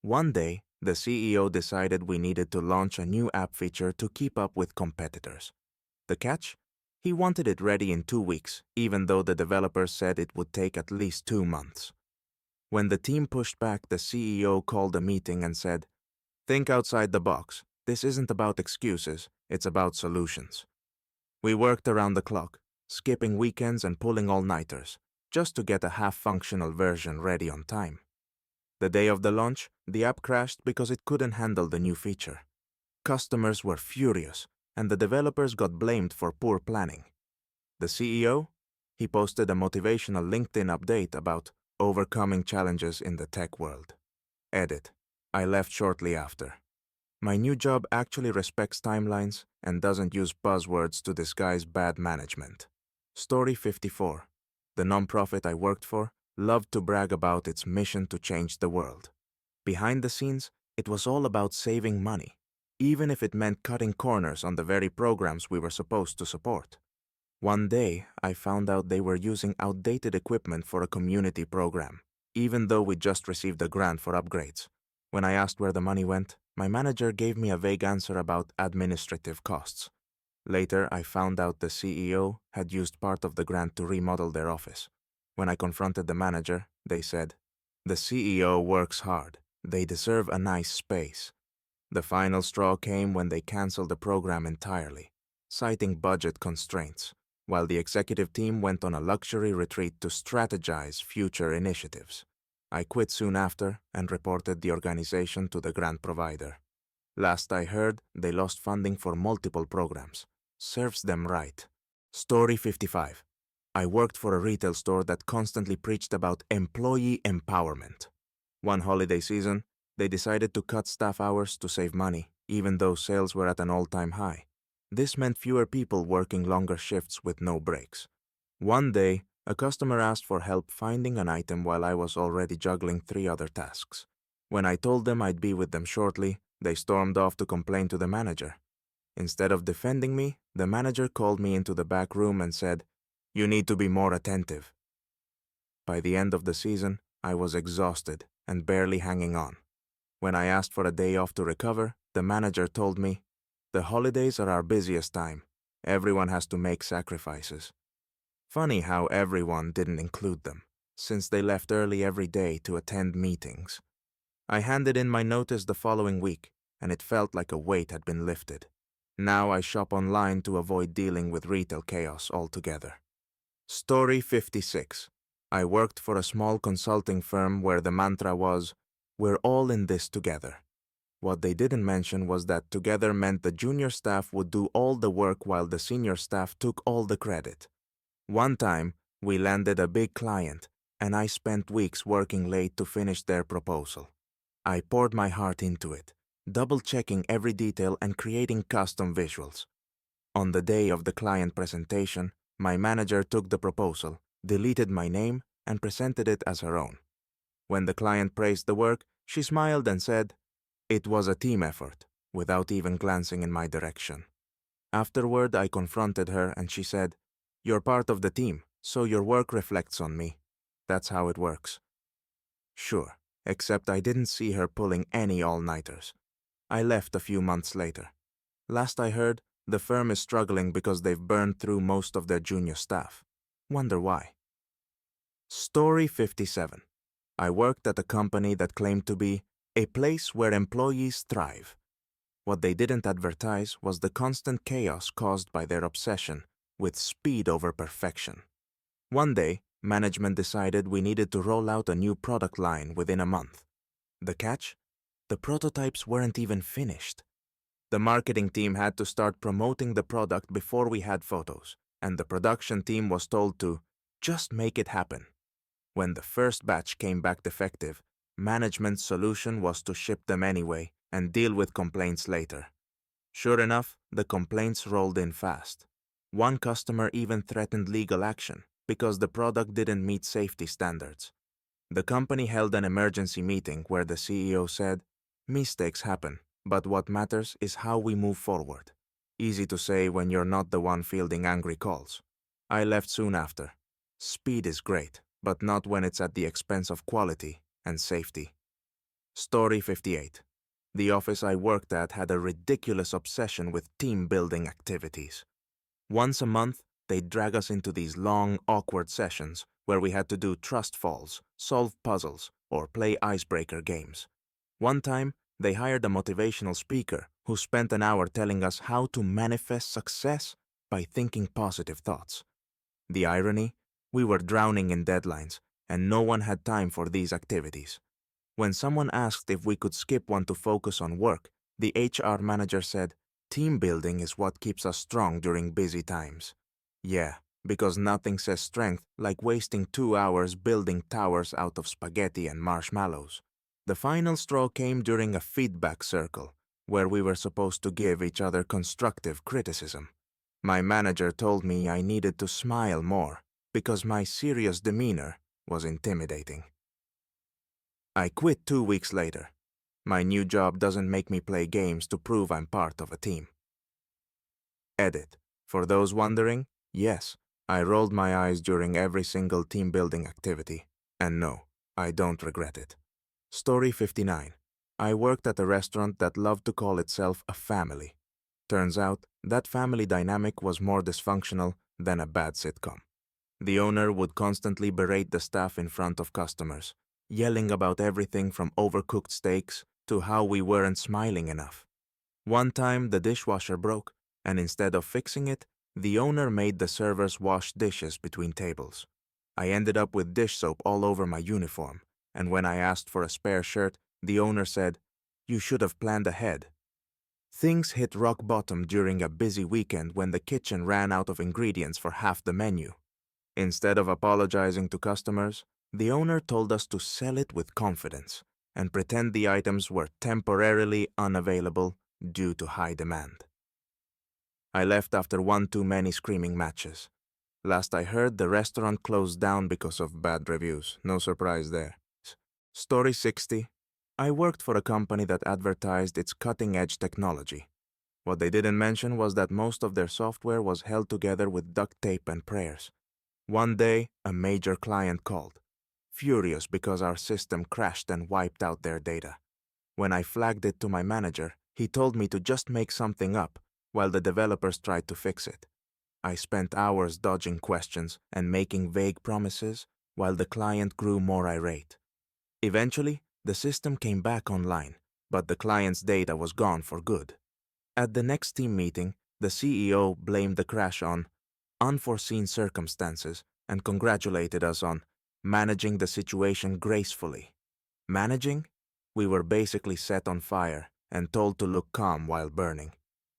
One day, the CEO decided we needed to launch a new app feature to keep up with competitors. The catch? He wanted it ready in 2 weeks, even though the developers said it would take at least 2 months. When the team pushed back, the CEO called a meeting and said, "Think outside the box. This isn't about excuses, it's about solutions." We worked around the clock, skipping weekends and pulling all-nighters, just to get a half-functional version ready on time. The day of the launch, the app crashed because it couldn't handle the new feature. Customers were furious, and the developers got blamed for poor planning. The CEO? He posted a motivational LinkedIn update about overcoming challenges in the tech world. Edit. I left shortly after. My new job actually respects timelines and doesn't use buzzwords to disguise bad management. Story 54. The nonprofit I worked for loved to brag about its mission to change the world. Behind the scenes, it was all about saving money, even if it meant cutting corners on the very programs we were supposed to support. One day, I found out they were using outdated equipment for a community program, even though we just received a grant for upgrades. When I asked where the money went, my manager gave me a vague answer about administrative costs. Later, I found out the CEO had used part of the grant to remodel their office. When I confronted the manager, they said, "The CEO works hard. They deserve a nice space." The final straw came when they canceled the program entirely, citing budget constraints, while the executive team went on a luxury retreat to strategize future initiatives. I quit soon after and reported the organization to the grant provider. Last I heard, they lost funding for multiple programs. Serves them right. Story 55. I worked for a retail store that constantly preached about employee empowerment. One holiday season, they decided to cut staff hours to save money, even though sales were at an all-time high. This meant fewer people working longer shifts with no breaks. One day, a customer asked for help finding an item while I was already juggling 3 other tasks. When I told them I'd be with them shortly, they stormed off to complain to the manager. Instead of defending me, the manager called me into the back room and said, "You need to be more attentive." By the end of the season, I was exhausted and barely hanging on. When I asked for a day off to recover, the manager told me, "The holidays are our busiest time. Everyone has to make sacrifices." Funny how everyone didn't include them. since they left early every day to attend meetings. I handed in my notice the following week, and it felt like a weight had been lifted. Now I shop online to avoid dealing with retail chaos altogether. Story 56. I worked for a small consulting firm where the mantra was, "We're all in this together." What they didn't mention was that together meant the junior staff would do all the work while the senior staff took all the credit. One time, we landed a big client, and I spent weeks working late to finish their proposal. I poured my heart into it, double-checking every detail and creating custom visuals. On the day of the client presentation, my manager took the proposal, deleted my name, and presented it as her own. When the client praised the work, she smiled and said, "It was a team effort," without even glancing in my direction. Afterward, I confronted her and she said, "You're part of the team, so your work reflects on me. That's how it works." Sure, except I didn't see her pulling any all-nighters. I left a few months later. Last I heard, the firm is struggling because they've burned through most of their junior staff. Wonder why. Story 57. I worked at a company that claimed to be a place where employees thrive. What they didn't advertise was the constant chaos caused by their obsession with speed over perfection. One day, management decided we needed to roll out a new product line within a month. The catch? The prototypes weren't even finished. The marketing team had to start promoting the product before we had photos, and the production team was told to just make it happen. When the first batch came back defective, management's solution was to ship them anyway and deal with complaints later. Sure enough, the complaints rolled in fast. One customer even threatened legal action because the product didn't meet safety standards. The company held an emergency meeting where the CEO said, "Mistakes happen, but what matters is how we move forward." Easy to say when you're not the one fielding angry calls. I left soon after. Speed is great, but not when it's at the expense of quality and safety. Story 58. The office I worked at had a ridiculous obsession with team-building activities. Once a month, they'd drag us into these long, awkward sessions where we had to do trust falls, solve puzzles, or play icebreaker games. One time, they hired a motivational speaker who spent an hour telling us how to manifest success by thinking positive thoughts. The irony? We were drowning in deadlines, and no one had time for these activities. When someone asked if we could skip one to focus on work, the HR manager said, "Team building is what keeps us strong during busy times." Yeah, because nothing says strength like wasting 2 hours building towers out of spaghetti and marshmallows. The final straw came during a feedback circle, where we were supposed to give each other constructive criticism. My manager told me I needed to smile more, because my serious demeanor was intimidating. I quit 2 weeks later. My new job doesn't make me play games to prove I'm part of a team. Edit. For those wondering, yes, I rolled my eyes during every single team-building activity. And no, I don't regret it. Story 59. I worked at a restaurant that loved to call itself a family. Turns out, that family dynamic was more dysfunctional than a bad sitcom. The owner would constantly berate the staff in front of customers, yelling about everything from overcooked steaks to how we weren't smiling enough. One time, the dishwasher broke, and instead of fixing it, the owner made the servers wash dishes between tables. I ended up with dish soap all over my uniform, and when I asked for a spare shirt, the owner said, "You should have planned ahead." Things hit rock bottom during a busy weekend when the kitchen ran out of ingredients for half the menu. Instead of apologizing to customers, the owner told us to sell it with confidence and pretend the items were temporarily unavailable due to high demand. I left after one too many screaming matches. Last I heard, the restaurant closed down because of bad reviews. No surprise there. Story 60. I worked for a company that advertised its cutting-edge technology. What they didn't mention was that most of their software was held together with duct tape and prayers. One day, a major client called, furious because our system crashed and wiped out their data. When I flagged it to my manager, he told me to just make something up while the developers tried to fix it. I spent hours dodging questions and making vague promises, while the client grew more irate. Eventually, the system came back online, but the client's data was gone for good. At the next team meeting, the CEO blamed the crash on unforeseen circumstances and congratulated us on managing the situation gracefully. Managing? We were basically set on fire and told to look calm while burning.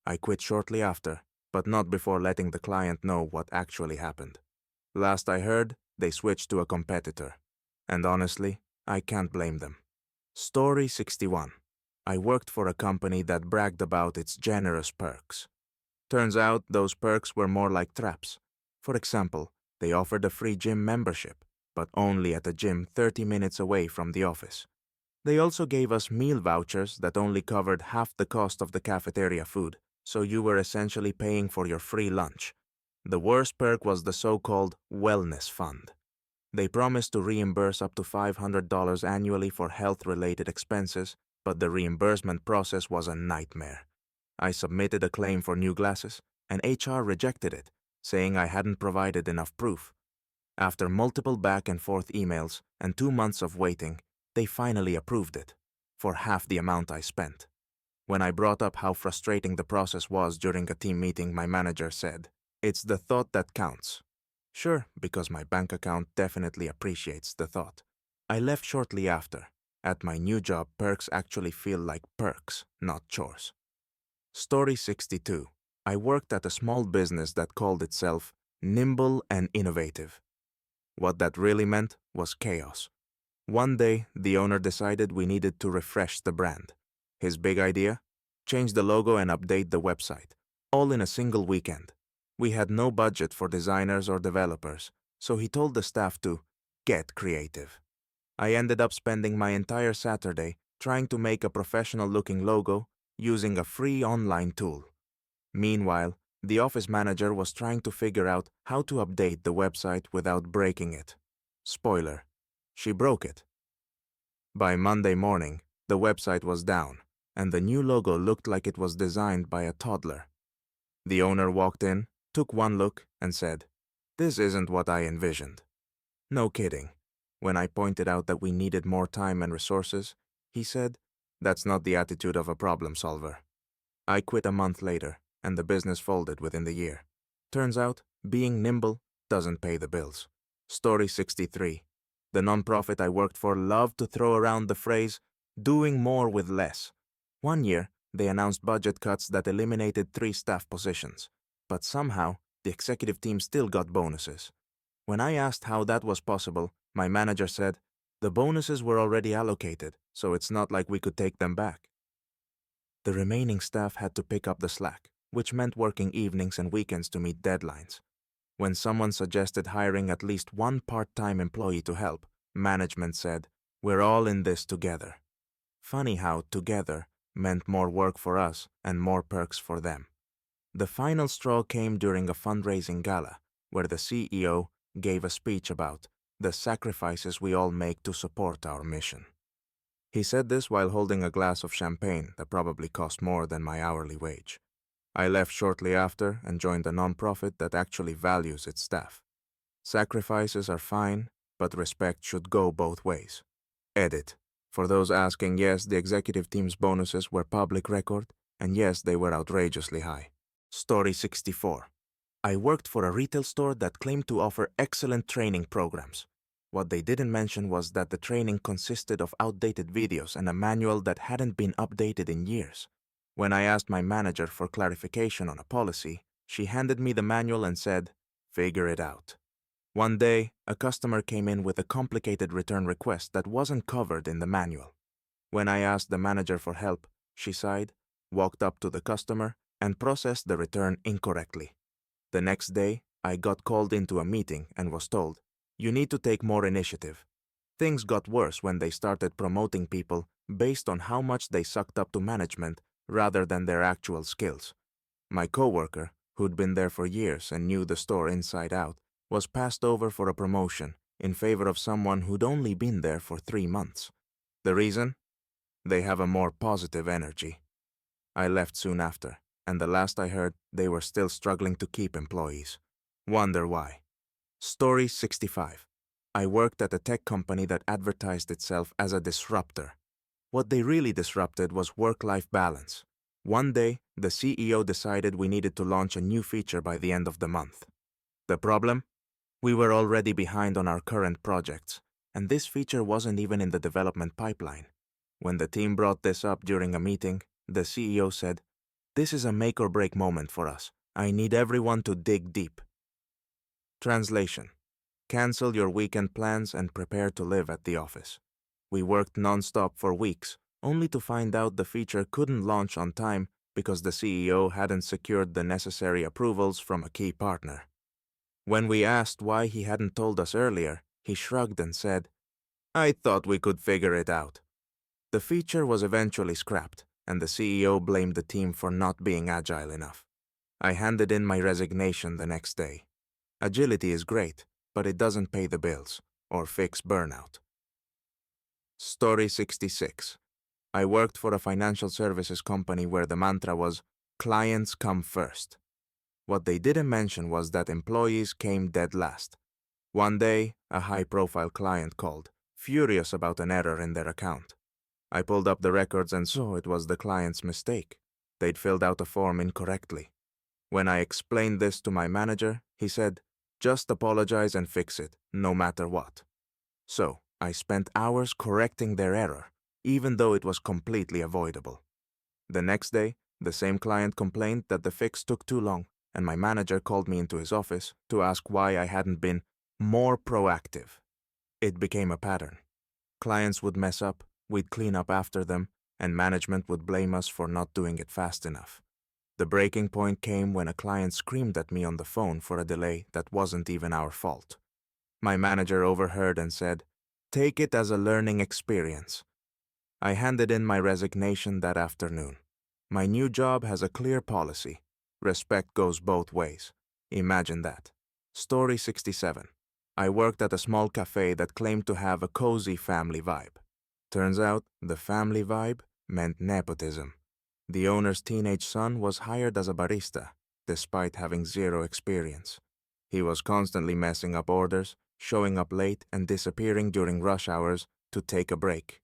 I quit shortly after, but not before letting the client know what actually happened. Last I heard, they switched to a competitor. And honestly, I can't blame them. Story 61. I worked for a company that bragged about its generous perks. Turns out those perks were more like traps. For example, they offered a free gym membership, but only at a gym 30 minutes away from the office. They also gave us meal vouchers that only covered half the cost of the cafeteria food, so you were essentially paying for your free lunch. The worst perk was the so-called wellness fund. They promised to reimburse up to $500 annually for health-related expenses, but the reimbursement process was a nightmare. I submitted a claim for new glasses, and HR rejected it, saying I hadn't provided enough proof. After multiple back and forth emails and 2 months of waiting, they finally approved it, for half the amount I spent. When I brought up how frustrating the process was during a team meeting, my manager said, "It's the thought that counts." Sure, because my bank account definitely appreciates the thought. I left shortly after. At my new job, perks actually feel like perks, not chores. Story 62. I worked at a small business that called itself nimble and innovative. What that really meant was chaos. One day, the owner decided we needed to refresh the brand. His big idea? Change the logo and update the website, all in a single weekend. We had no budget for designers or developers, so he told the staff to get creative. I ended up spending my entire Saturday trying to make a professional-looking logo using a free online tool. Meanwhile, the office manager was trying to figure out how to update the website without breaking it. Spoiler: she broke it. By Monday morning, the website was down, and the new logo looked like it was designed by a toddler. The owner walked in, took one look, and said, "This isn't what I envisioned." No kidding. When I pointed out that we needed more time and resources, he said, "That's not the attitude of a problem solver." I quit a month later, and the business folded within the year. Turns out, being nimble doesn't pay the bills. Story 63. The nonprofit I worked for loved to throw around the phrase, doing more with less. One year, they announced budget cuts that eliminated 3 staff positions, but somehow, the executive team still got bonuses. When I asked how that was possible, my manager said, "The bonuses were already allocated, so it's not like we could take them back." The remaining staff had to pick up the slack, which meant working evenings and weekends to meet deadlines. When someone suggested hiring at least one part-time employee to help, management said, "We're all in this together." Funny how together meant more work for us and more perks for them. The final straw came during a fundraising gala, where the CEO gave a speech about the sacrifices we all make to support our mission. He said this while holding a glass of champagne that probably cost more than my hourly wage. I left shortly after and joined a nonprofit that actually values its staff. Sacrifices are fine, but respect should go both ways. Edit. For those asking, yes, the executive team's bonuses were public record, and yes, they were outrageously high. Story 64. I worked for a retail store that claimed to offer excellent training programs. What they didn't mention was that the training consisted of outdated videos and a manual that hadn't been updated in years. When I asked my manager for clarification on a policy, she handed me the manual and said, "Figure it out." One day, a customer came in with a complicated return request that wasn't covered in the manual. When I asked the manager for help, she sighed, walked up to the customer, and processed the return incorrectly. The next day, I got called into a meeting and was told, "You need to take more initiative." Things got worse when they started promoting people based on how much they sucked up to management rather than their actual skills. My coworker, who'd been there for years and knew the store inside out, was passed over for a promotion in favor of someone who'd only been there for 3 months. The reason? They have a more positive energy. I left soon after, and the last I heard, they were still struggling to keep employees. Wonder why. Story 65. I worked at a tech company that advertised itself as a disruptor. What they really disrupted was work-life balance. One day, the CEO decided we needed to launch a new feature by the end of the month. The problem? We were already behind on our current projects, and this feature wasn't even in the development pipeline. When the team brought this up during a meeting, the CEO said, "This is a make or break moment for us. I need everyone to dig deep." Translation: cancel your weekend plans and prepare to live at the office. We worked non-stop for weeks, only to find out the feature couldn't launch on time because the CEO hadn't secured the necessary approvals from a key partner. When we asked why he hadn't told us earlier, he shrugged and said, "I thought we could figure it out." The feature was eventually scrapped, and the CEO blamed the team for not being agile enough. I handed in my resignation the next day. Agility is great, but it doesn't pay the bills or fix burnout. Story 66. I worked for a financial services company where the mantra was, "Clients come first." What they didn't mention was that employees came dead last. One day, a high-profile client called, furious about an error in their account. I pulled up the records and saw it was the client's mistake. They'd filled out a form incorrectly. When I explained this to my manager, he said, "Just apologize and fix it, no matter what." So, I spent hours correcting their error, even though it was completely avoidable. The next day, the same client complained that the fix took too long, and my manager called me into his office to ask why I hadn't been more proactive. It became a pattern. Clients would mess up, we'd clean up after them, and management would blame us for not doing it fast enough. The breaking point came when a client screamed at me on the phone for a delay that wasn't even our fault. My manager overheard and said, "Take it as a learning experience." I handed in my resignation that afternoon. My new job has a clear policy. Respect goes both ways. Imagine that. Story 67. I worked at a small cafe that claimed to have a cozy family vibe. Turns out, the family vibe meant nepotism. The owner's teenage son was hired as a barista, despite having zero experience. He was constantly messing up orders, showing up late, and disappearing during rush hours to take a break.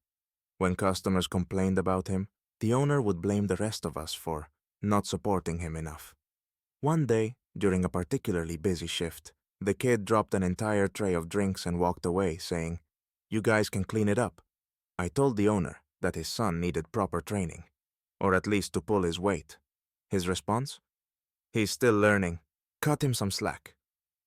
When customers complained about him, the owner would blame the rest of us for not supporting him enough. One day, during a particularly busy shift, the kid dropped an entire tray of drinks and walked away, saying, "You guys can clean it up." I told the owner that his son needed proper training, or at least to pull his weight. His response? "He's still learning. Cut him some slack."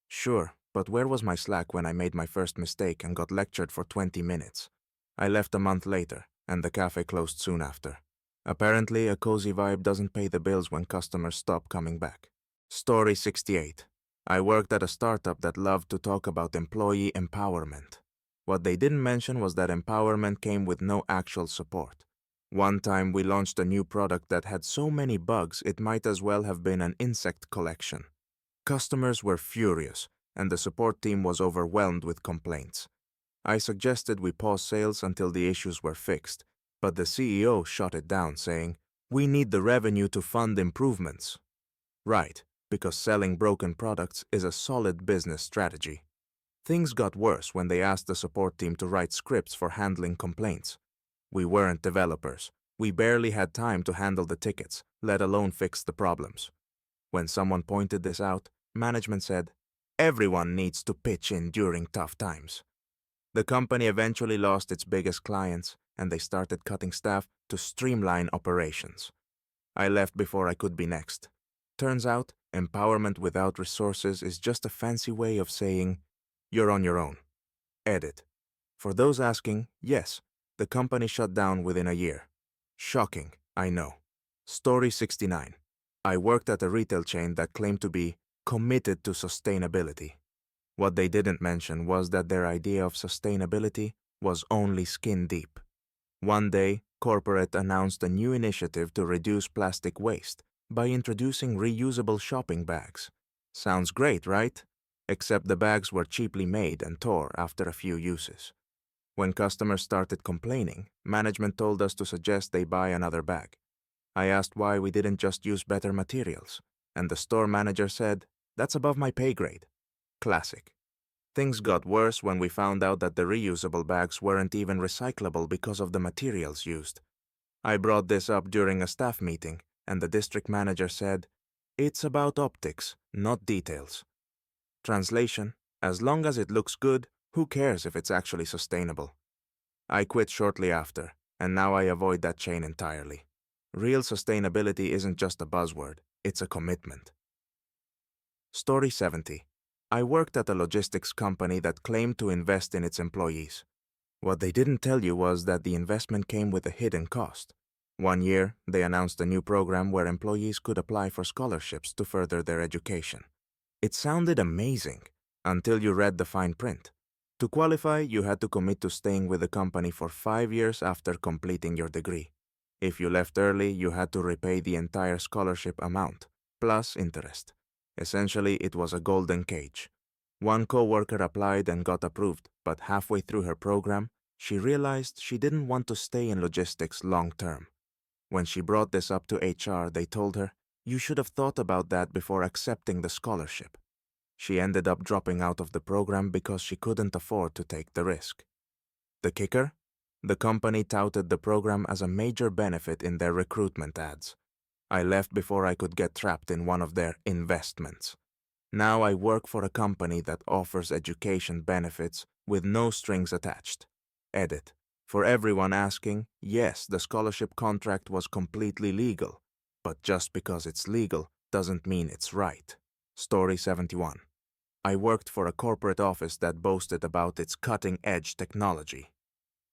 Sure, but where was my slack when I made my first mistake and got lectured for 20 minutes? I left a month later, and the cafe closed soon after. Apparently, a cozy vibe doesn't pay the bills when customers stop coming back. Story 68. I worked at a startup that loved to talk about employee empowerment. What they didn't mention was that empowerment came with no actual support. One time we launched a new product that had so many bugs it might as well have been an insect collection. Customers were furious, and the support team was overwhelmed with complaints. I suggested we pause sales until the issues were fixed, but the CEO shot it down, saying, "We need the revenue to fund improvements." Right, because selling broken products is a solid business strategy. Things got worse when they asked the support team to write scripts for handling complaints. We weren't developers. We barely had time to handle the tickets, let alone fix the problems. When someone pointed this out, management said, "Everyone needs to pitch in during tough times." The company eventually lost its biggest clients, and they started cutting staff to streamline operations. I left before I could be next. Turns out, empowerment without resources is just a fancy way of saying, "You're on your own." Edit. For those asking, yes, the company shut down within a year. Shocking, I know. Story 69. I worked at a retail chain that claimed to be committed to sustainability. What they didn't mention was that their idea of sustainability was only skin deep. One day, corporate announced a new initiative to reduce plastic waste by introducing reusable shopping bags. Sounds great, right? Except the bags were cheaply made and tore after a few uses. When customers started complaining, management told us to suggest they buy another bag. I asked why we didn't just use better materials, and the store manager said, "That's above my pay grade." Classic. Things got worse when we found out that the reusable bags weren't even recyclable because of the materials used. I brought this up during a staff meeting, and the district manager said, "It's about optics, not details." Translation: as long as it looks good, who cares if it's actually sustainable? I quit shortly after, and now I avoid that chain entirely. Real sustainability isn't just a buzzword, it's a commitment. Story 70. I worked at a logistics company that claimed to invest in its employees. What they didn't tell you was that the investment came with a hidden cost. One year, they announced a new program where employees could apply for scholarships to further their education. It sounded amazing, until you read the fine print. To qualify, you had to commit to staying with the company for 5 years after completing your degree. If you left early, you had to repay the entire scholarship amount, plus interest. Essentially, it was a golden cage. One coworker applied and got approved, but halfway through her program, she realized she didn't want to stay in logistics long term. When she brought this up to HR, they told her, "You should have thought about that before accepting the scholarship." She ended up dropping out of the program because she couldn't afford to take the risk. The kicker? The company touted the program as a major benefit in their recruitment ads. I left before I could get trapped in one of their investments. Now I work for a company that offers education benefits with no strings attached. Edit. For everyone asking, yes, the scholarship contract was completely legal, but just because it's legal doesn't mean it's right. Story 71. I worked for a corporate office that boasted about its cutting-edge technology.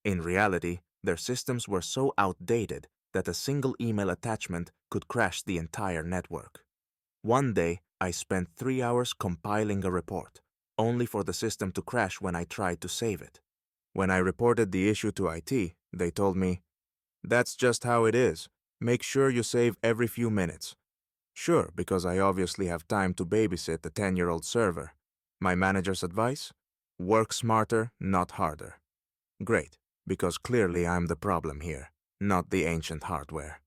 In reality, their systems were so outdated that a single email attachment could crash the entire network. One day, I spent 3 hours compiling a report, only for the system to crash when I tried to save it. When I reported the issue to IT, they told me, "That's just how it is. Make sure you save every few minutes." Sure, because I obviously have time to babysit the 10-year-old server. My manager's advice? Work smarter, not harder. Great, because clearly I'm the problem here, not the ancient hardware.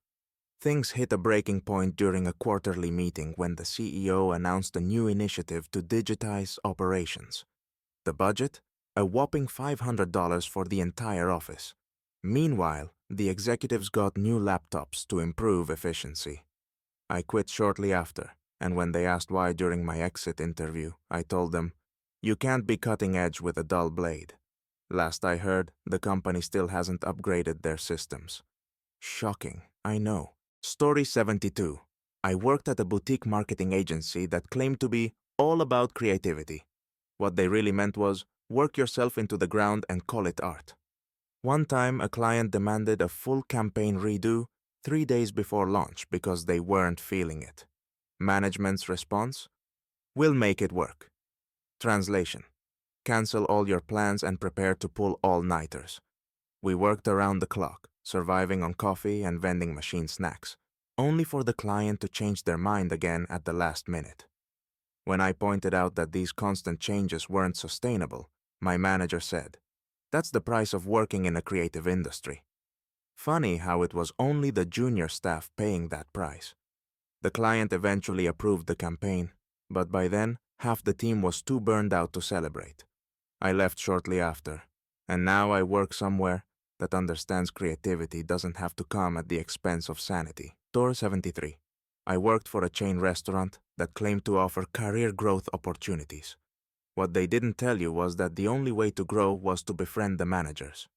Things hit a breaking point during a quarterly meeting when the CEO announced a new initiative to digitize operations. The budget? A whopping $500 for the entire office. Meanwhile, the executives got new laptops to improve efficiency. I quit shortly after, and when they asked why during my exit interview, I told them, "You can't be cutting edge with a dull blade." Last I heard, the company still hasn't upgraded their systems. Shocking, I know. Story 72. I worked at a boutique marketing agency that claimed to be all about creativity. What they really meant was, work yourself into the ground and call it art. One time, a client demanded a full campaign redo 3 days before launch because they weren't feeling it. Management's response? "We'll make it work." Translation: cancel all your plans and prepare to pull all-nighters. We worked around the clock, surviving on coffee and vending machine snacks, only for the client to change their mind again at the last minute. When I pointed out that these constant changes weren't sustainable, my manager said, "That's the price of working in a creative industry." Funny how it was only the junior staff paying that price. The client eventually approved the campaign, but by then, half the team was too burned out to celebrate. I left shortly after, and now I work somewhere that understands creativity doesn't have to come at the expense of sanity. Door 73. I worked for a chain restaurant that claimed to offer career growth opportunities. What they didn't tell you was that the only way to grow was to befriend the managers.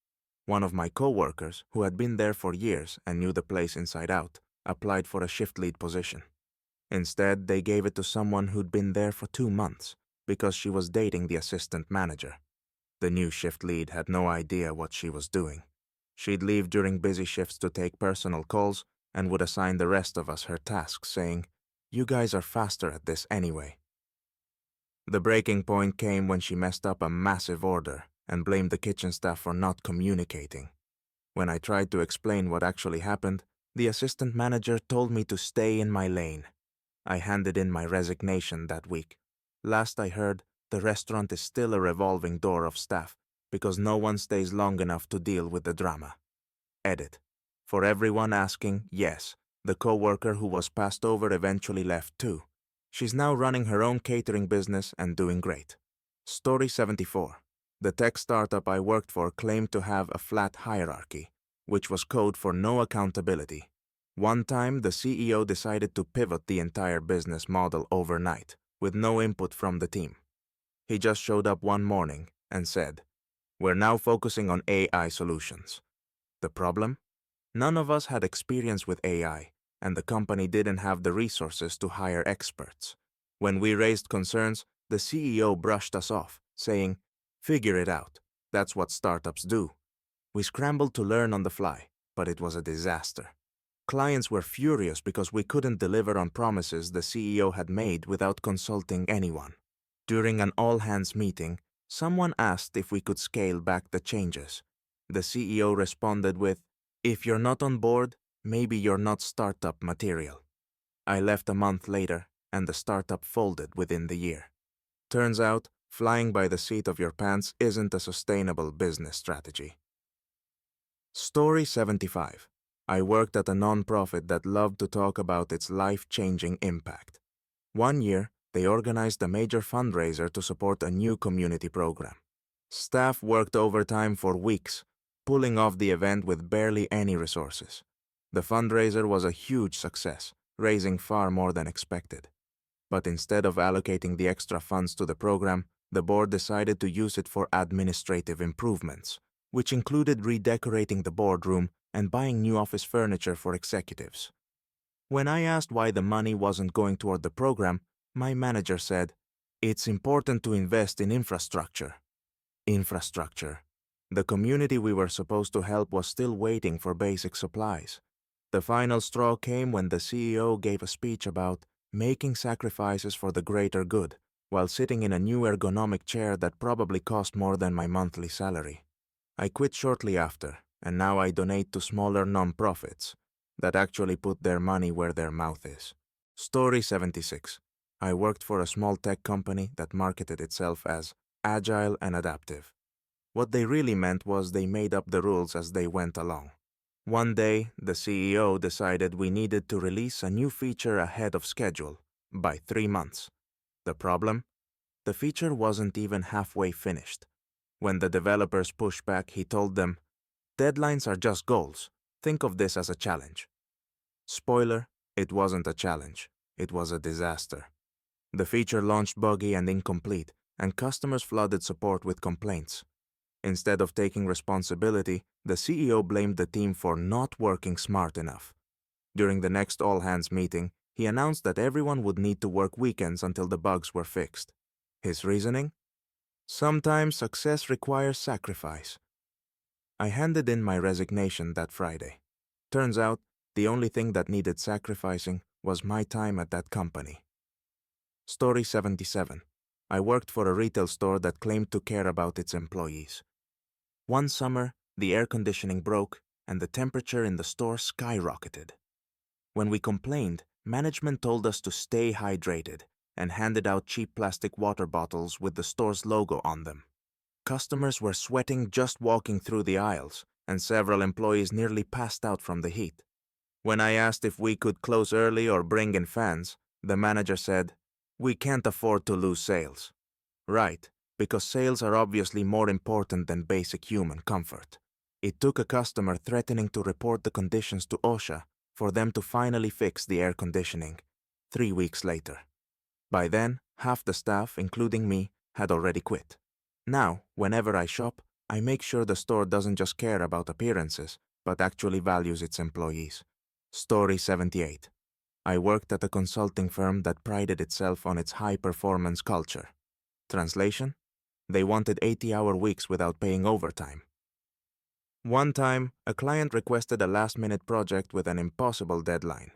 One of my coworkers, who had been there for years and knew the place inside out, applied for a shift lead position. Instead, they gave it to someone who'd been there for 2 months because she was dating the assistant manager. The new shift lead had no idea what she was doing. She'd leave during busy shifts to take personal calls and would assign the rest of us her tasks, saying, "You guys are faster at this anyway." The breaking point came when she messed up a massive order and blamed the kitchen staff for not communicating. When I tried to explain what actually happened, the assistant manager told me to stay in my lane. I handed in my resignation that week. Last I heard, the restaurant is still a revolving door of staff because no one stays long enough to deal with the drama. Edit. For everyone asking, yes, the coworker who was passed over eventually left too. She's now running her own catering business and doing great. Story 74. The tech startup I worked for claimed to have a flat hierarchy, which was code for no accountability. One time, the CEO decided to pivot the entire business model overnight, with no input from the team. He just showed up one morning and said, "We're now focusing on AI solutions." The problem? None of us had experience with AI, and the company didn't have the resources to hire experts. When we raised concerns, the CEO brushed us off, saying, "Figure it out. That's what startups do." We scrambled to learn on the fly, but it was a disaster. Clients were furious because we couldn't deliver on promises the CEO had made without consulting anyone. During an all-hands meeting, someone asked if we could scale back the changes. The CEO responded with, "If you're not on board, maybe you're not startup material." I left a month later, and the startup folded within the year. Turns out, flying by the seat of your pants isn't a sustainable business strategy. Story 75. I worked at a non-profit that loved to talk about its life-changing impact. One year, they organized a major fundraiser to support a new community program. Staff worked overtime for weeks, pulling off the event with barely any resources. The fundraiser was a huge success, raising far more than expected. But instead of allocating the extra funds to the program, the board decided to use it for administrative improvements, which included redecorating the boardroom and buying new office furniture for executives. When I asked why the money wasn't going toward the program, my manager said, "It's important to invest in infrastructure." Infrastructure. The community we were supposed to help was still waiting for basic supplies. The final straw came when the CEO gave a speech about making sacrifices for the greater good, while sitting in a new ergonomic chair that probably cost more than my monthly salary. I quit shortly after, and now I donate to smaller non-profits that actually put their money where their mouth is. Story 76. I worked for a small tech company that marketed itself as agile and adaptive. What they really meant was they made up the rules as they went along. One day, the CEO decided we needed to release a new feature ahead of schedule, by 3 months. The problem? The feature wasn't even halfway finished. When the developers pushed back, he told them, "Deadlines are just goals. Think of this as a challenge." Spoiler, it wasn't a challenge. It was a disaster. The feature launched buggy and incomplete, and customers flooded support with complaints. Instead of taking responsibility, the CEO blamed the team for not working smart enough. During the next all-hands meeting, he announced that everyone would need to work weekends until the bugs were fixed. His reasoning? Sometimes success requires sacrifice. I handed in my resignation that Friday. Turns out, the only thing that needed sacrificing was my time at that company. Story 77. I worked for a retail store that claimed to care about its employees. One summer, the air conditioning broke and the temperature in the store skyrocketed. When we complained, management told us to stay hydrated and handed out cheap plastic water bottles with the store's logo on them. Customers were sweating just walking through the aisles, and several employees nearly passed out from the heat. When I asked if we could close early or bring in fans, the manager said, "We can't afford to lose sales." Right, because sales are obviously more important than basic human comfort. It took a customer threatening to report the conditions to OSHA for them to finally fix the air conditioning, 3 weeks later. By then, half the staff, including me, had already quit. Now, whenever I shop, I make sure the store doesn't just care about appearances, but actually values its employees. Story 78. I worked at a consulting firm that prided itself on its high-performance culture. Translation? They wanted 80-hour weeks without paying overtime. One time, a client requested a last-minute project with an impossible deadline.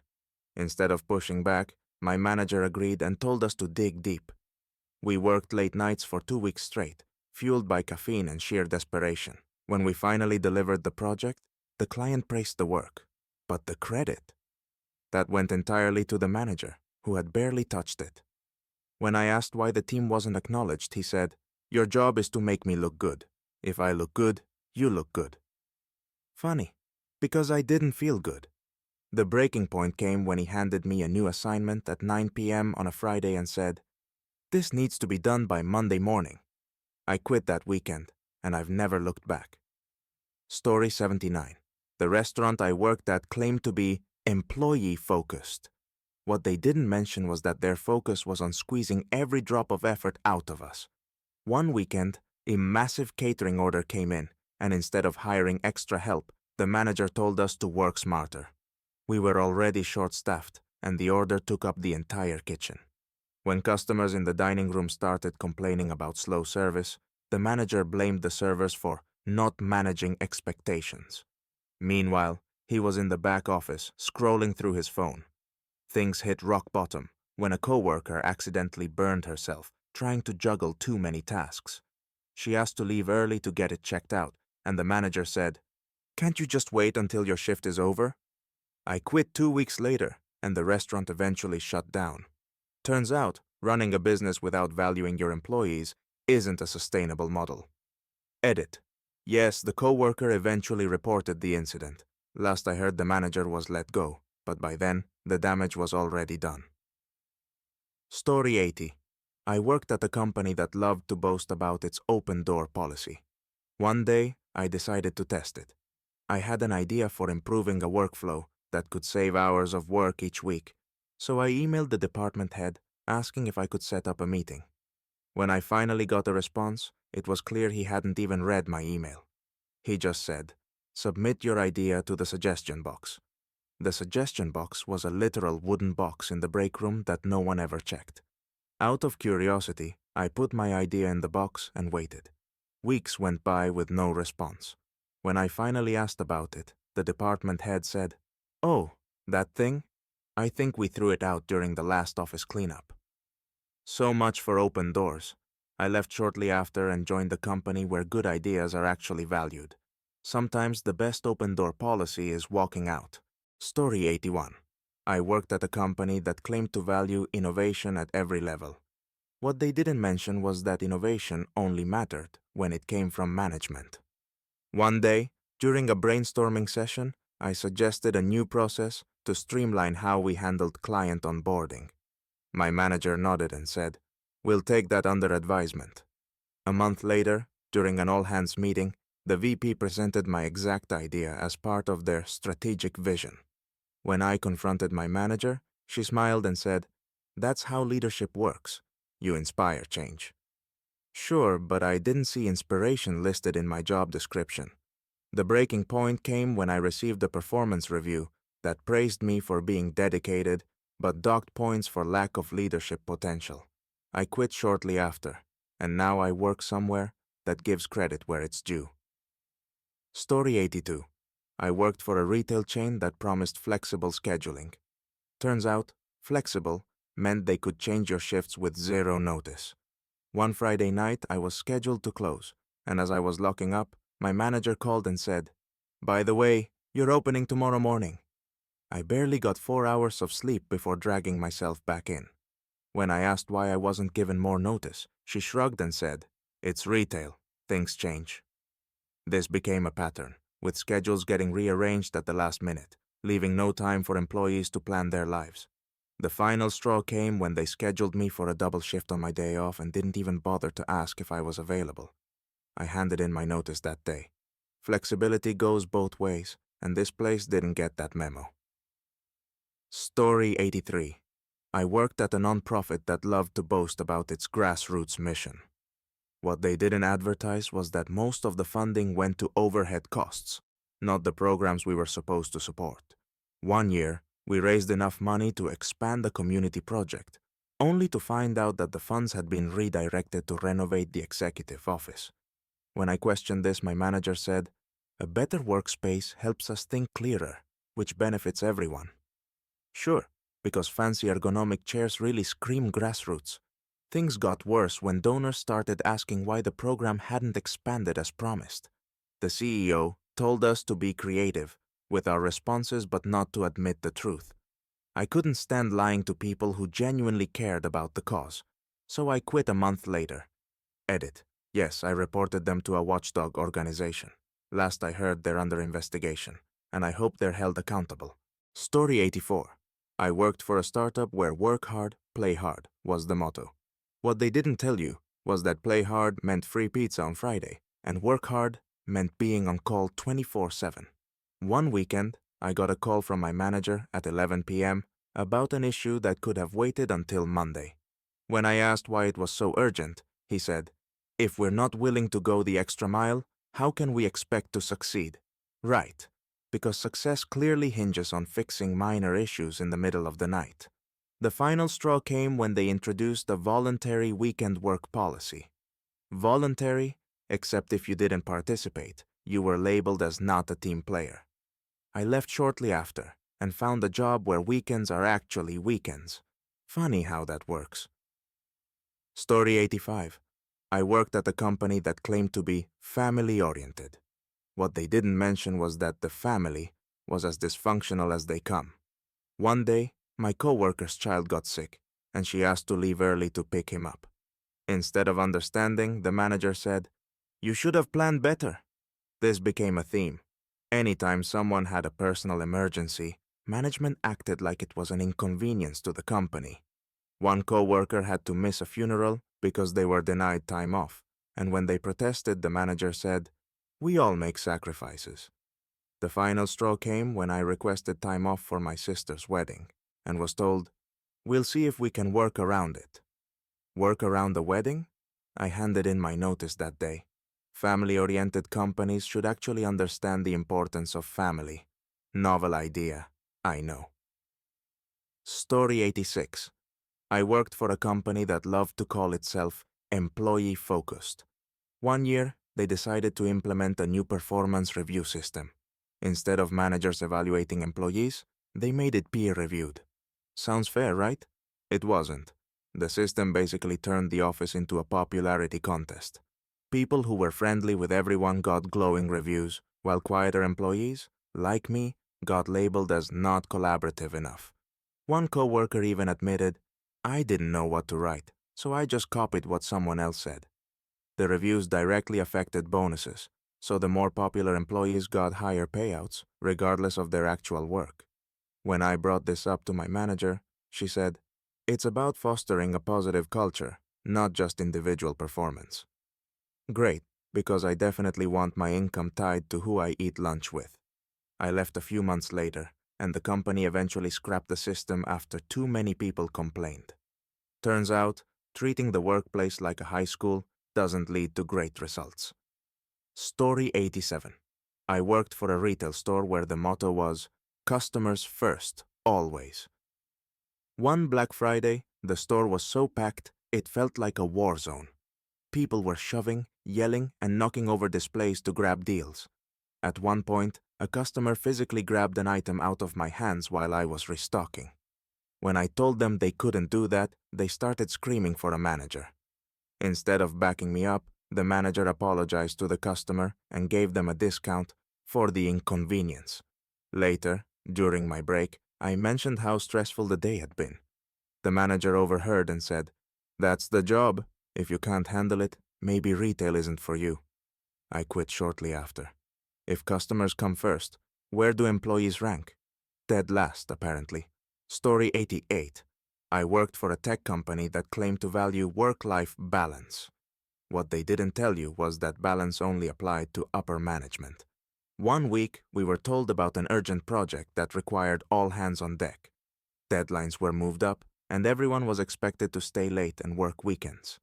Instead of pushing back, my manager agreed and told us to dig deep. We worked late nights for 2 weeks straight, fueled by caffeine and sheer desperation. When we finally delivered the project, the client praised the work. But the credit? That went entirely to the manager, who had barely touched it. When I asked why the team wasn't acknowledged, he said, "Your job is to make me look good. If I look good, you look good." Funny, because I didn't feel good. The breaking point came when he handed me a new assignment at 9 p.m. on a Friday and said, "This needs to be done by Monday morning. I quit that weekend, and I've never looked back. Story 79. The restaurant I worked at claimed to be employee-focused. What they didn't mention was that their focus was on squeezing every drop of effort out of us. One weekend, a massive catering order came in, and instead of hiring extra help, the manager told us to work smarter. We were already short-staffed, and the order took up the entire kitchen. When customers in the dining room started complaining about slow service, the manager blamed the servers for not managing expectations. Meanwhile, he was in the back office, scrolling through his phone. Things hit rock bottom when a coworker accidentally burned herself trying to juggle too many tasks. She asked to leave early to get it checked out, and the manager said, "Can't you just wait until your shift is over?" I quit 2 weeks later, and the restaurant eventually shut down. Turns out, running a business without valuing your employees isn't a sustainable model. Edit. Yes, the coworker eventually reported the incident. Last I heard, the manager was let go, but by then, the damage was already done. Story 80. I worked at a company that loved to boast about its open-door policy. One day, I decided to test it. I had an idea for improving a workflow that could save hours of work each week, so I emailed the department head asking if I could set up a meeting. When I finally got a response, it was clear he hadn't even read my email. He just said, "Submit your idea to the suggestion box." The suggestion box was a literal wooden box in the break room that no one ever checked. Out of curiosity, I put my idea in the box and waited. Weeks went by with no response. When I finally asked about it, the department head said, "Oh, that thing? I think we threw it out during the last office cleanup." So much for open doors. I left shortly after and joined the company where good ideas are actually valued. Sometimes the best open door policy is walking out. Story 81. I worked at a company that claimed to value innovation at every level. What they didn't mention was that innovation only mattered when it came from management. One day, during a brainstorming session, I suggested a new process to streamline how we handled client onboarding. My manager nodded and said, "We'll take that under advisement." A month later, during an all-hands meeting, the VP presented my exact idea as part of their strategic vision. When I confronted my manager, she smiled and said, "That's how leadership works. You inspire change." Sure, but I didn't see inspiration listed in my job description. The breaking point came when I received a performance review that praised me for being dedicated, but docked points for lack of leadership potential. I quit shortly after, and now I work somewhere that gives credit where it's due. Story 82. I worked for a retail chain that promised flexible scheduling. Turns out, flexible meant they could change your shifts with zero notice. One Friday night, I was scheduled to close, and as I was locking up, my manager called and said, "By the way, you're opening tomorrow morning." I barely got 4 hours of sleep before dragging myself back in. When I asked why I wasn't given more notice, she shrugged and said, "It's retail. Things change." This became a pattern, with schedules getting rearranged at the last minute, leaving no time for employees to plan their lives. The final straw came when they scheduled me for a double shift on my day off and didn't even bother to ask if I was available. I handed in my notice that day. Flexibility goes both ways, and this place didn't get that memo. Story 83. I worked at a nonprofit that loved to boast about its grassroots mission. What they didn't advertise was that most of the funding went to overhead costs, not the programs we were supposed to support. One year, we raised enough money to expand the community project, only to find out that the funds had been redirected to renovate the executive office. When I questioned this, my manager said, "A better workspace helps us think clearer, which benefits everyone." Sure, because fancy ergonomic chairs really scream grassroots. Things got worse when donors started asking why the program hadn't expanded as promised. The CEO told us to be creative with our responses but not to admit the truth. I couldn't stand lying to people who genuinely cared about the cause, so I quit a month later. Edit. Yes, I reported them to a watchdog organization. Last I heard, they're under investigation, and I hope they're held accountable. Story 84. I worked for a startup where work hard, play hard was the motto. What they didn't tell you was that play hard meant free pizza on Friday, and work hard meant being on call 24/7. One weekend, I got a call from my manager at 11 p.m. about an issue that could have waited until Monday. When I asked why it was so urgent, he said, "If we're not willing to go the extra mile, how can we expect to succeed?" Right, because success clearly hinges on fixing minor issues in the middle of the night. The final straw came when they introduced a voluntary weekend work policy. Voluntary, except if you didn't participate, you were labeled as not a team player. I left shortly after and found a job where weekends are actually weekends. Funny how that works. Story 85. I worked at a company that claimed to be family-oriented. What they didn't mention was that the family was as dysfunctional as they come. One day, my coworker's child got sick, and she asked to leave early to pick him up. Instead of understanding, the manager said, "You should have planned better." This became a theme. Anytime someone had a personal emergency, management acted like it was an inconvenience to the company. One coworker had to miss a funeral because they were denied time off, and when they protested, the manager said, "We all make sacrifices." The final straw came when I requested time off for my sister's wedding and was told, "We'll see if we can work around it." Work around the wedding? I handed in my notice that day. Family-oriented companies should actually understand the importance of family. Novel idea, I know. Story 86. I worked for a company that loved to call itself employee-focused. One year, they decided to implement a new performance review system. Instead of managers evaluating employees, they made it peer-reviewed. Sounds fair, right? It wasn't. The system basically turned the office into a popularity contest. People who were friendly with everyone got glowing reviews, while quieter employees, like me, got labeled as not collaborative enough. One coworker even admitted, "I didn't know what to write, so I just copied what someone else said." The reviews directly affected bonuses, so the more popular employees got higher payouts, regardless of their actual work. When I brought this up to my manager, she said, "It's about fostering a positive culture, not just individual performance." Great, because I definitely want my income tied to who I eat lunch with. I left a few months later, and the company eventually scrapped the system after too many people complained. Turns out, treating the workplace like a high school doesn't lead to great results. Story 87. I worked for a retail store where the motto was, "Customers first, always." One Black Friday, the store was so packed, it felt like a war zone. People were shoving, yelling, and knocking over displays to grab deals. At one point, a customer physically grabbed an item out of my hands while I was restocking. When I told them they couldn't do that, they started screaming for a manager. Instead of backing me up, the manager apologized to the customer and gave them a discount for the inconvenience. Later, during my break, I mentioned how stressful the day had been. The manager overheard and said, "That's the job. If you can't handle it, maybe retail isn't for you." I quit shortly after. If customers come first, where do employees rank? Dead last, apparently. Story 88. I worked for a tech company that claimed to value work-life balance. What they didn't tell you was that balance only applied to upper management. One week, we were told about an urgent project that required all hands on deck. Deadlines were moved up, and everyone was expected to stay late and work weekends.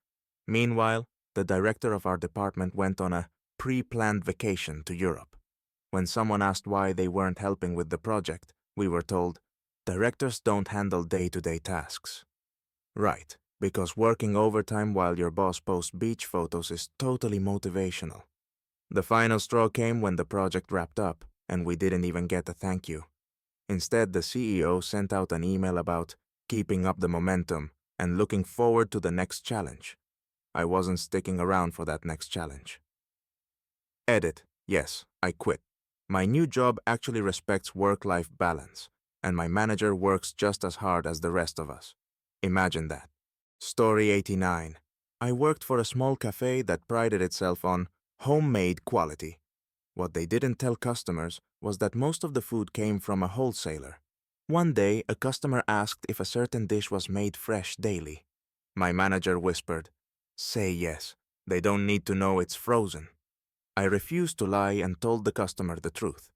Meanwhile, the director of our department went on a pre-planned vacation to Europe. When someone asked why they weren't helping with the project, we were told, "Directors don't handle day-to-day tasks." Right, because working overtime while your boss posts beach photos is totally motivational. The final straw came when the project wrapped up, and we didn't even get a thank you. Instead, the CEO sent out an email about keeping up the momentum and looking forward to the next challenge. I wasn't sticking around for that next challenge. Edit. Yes, I quit. My new job actually respects work-life balance, and my manager works just as hard as the rest of us. Imagine that. Story 89. I worked for a small cafe that prided itself on homemade quality. What they didn't tell customers was that most of the food came from a wholesaler. One day, a customer asked if a certain dish was made fresh daily. My manager whispered, Say yes. They don't need to know it's frozen. I refused to lie and told the customer the truth.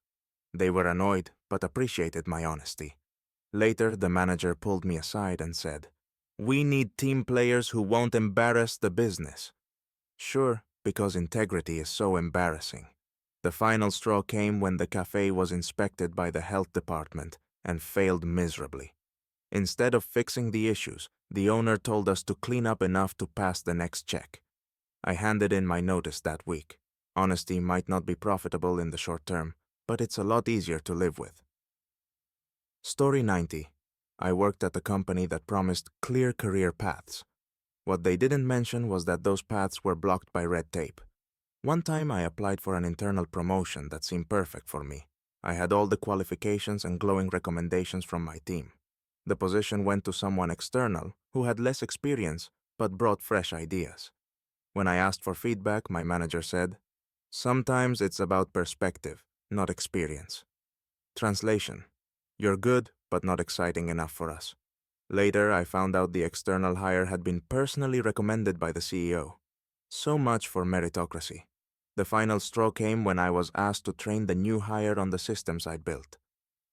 They were annoyed, but appreciated my honesty. Later, the manager pulled me aside and said, "We need team players who won't embarrass the business." Sure, because integrity is so embarrassing. The final straw came when the cafe was inspected by the health department and failed miserably. Instead of fixing the issues, the owner told us to clean up enough to pass the next check. I handed in my notice that week. Honesty might not be profitable in the short term, but it's a lot easier to live with. Story 90. I worked at a company that promised clear career paths. What they didn't mention was that those paths were blocked by red tape. One time I applied for an internal promotion that seemed perfect for me. I had all the qualifications and glowing recommendations from my team. The position went to someone external who had less experience but brought fresh ideas. When I asked for feedback, my manager said, "Sometimes it's about perspective, not experience." Translation: "You're good, but not exciting enough for us." Later, I found out the external hire had been personally recommended by the CEO. So much for meritocracy. The final straw came when I was asked to train the new hire on the systems I'd built.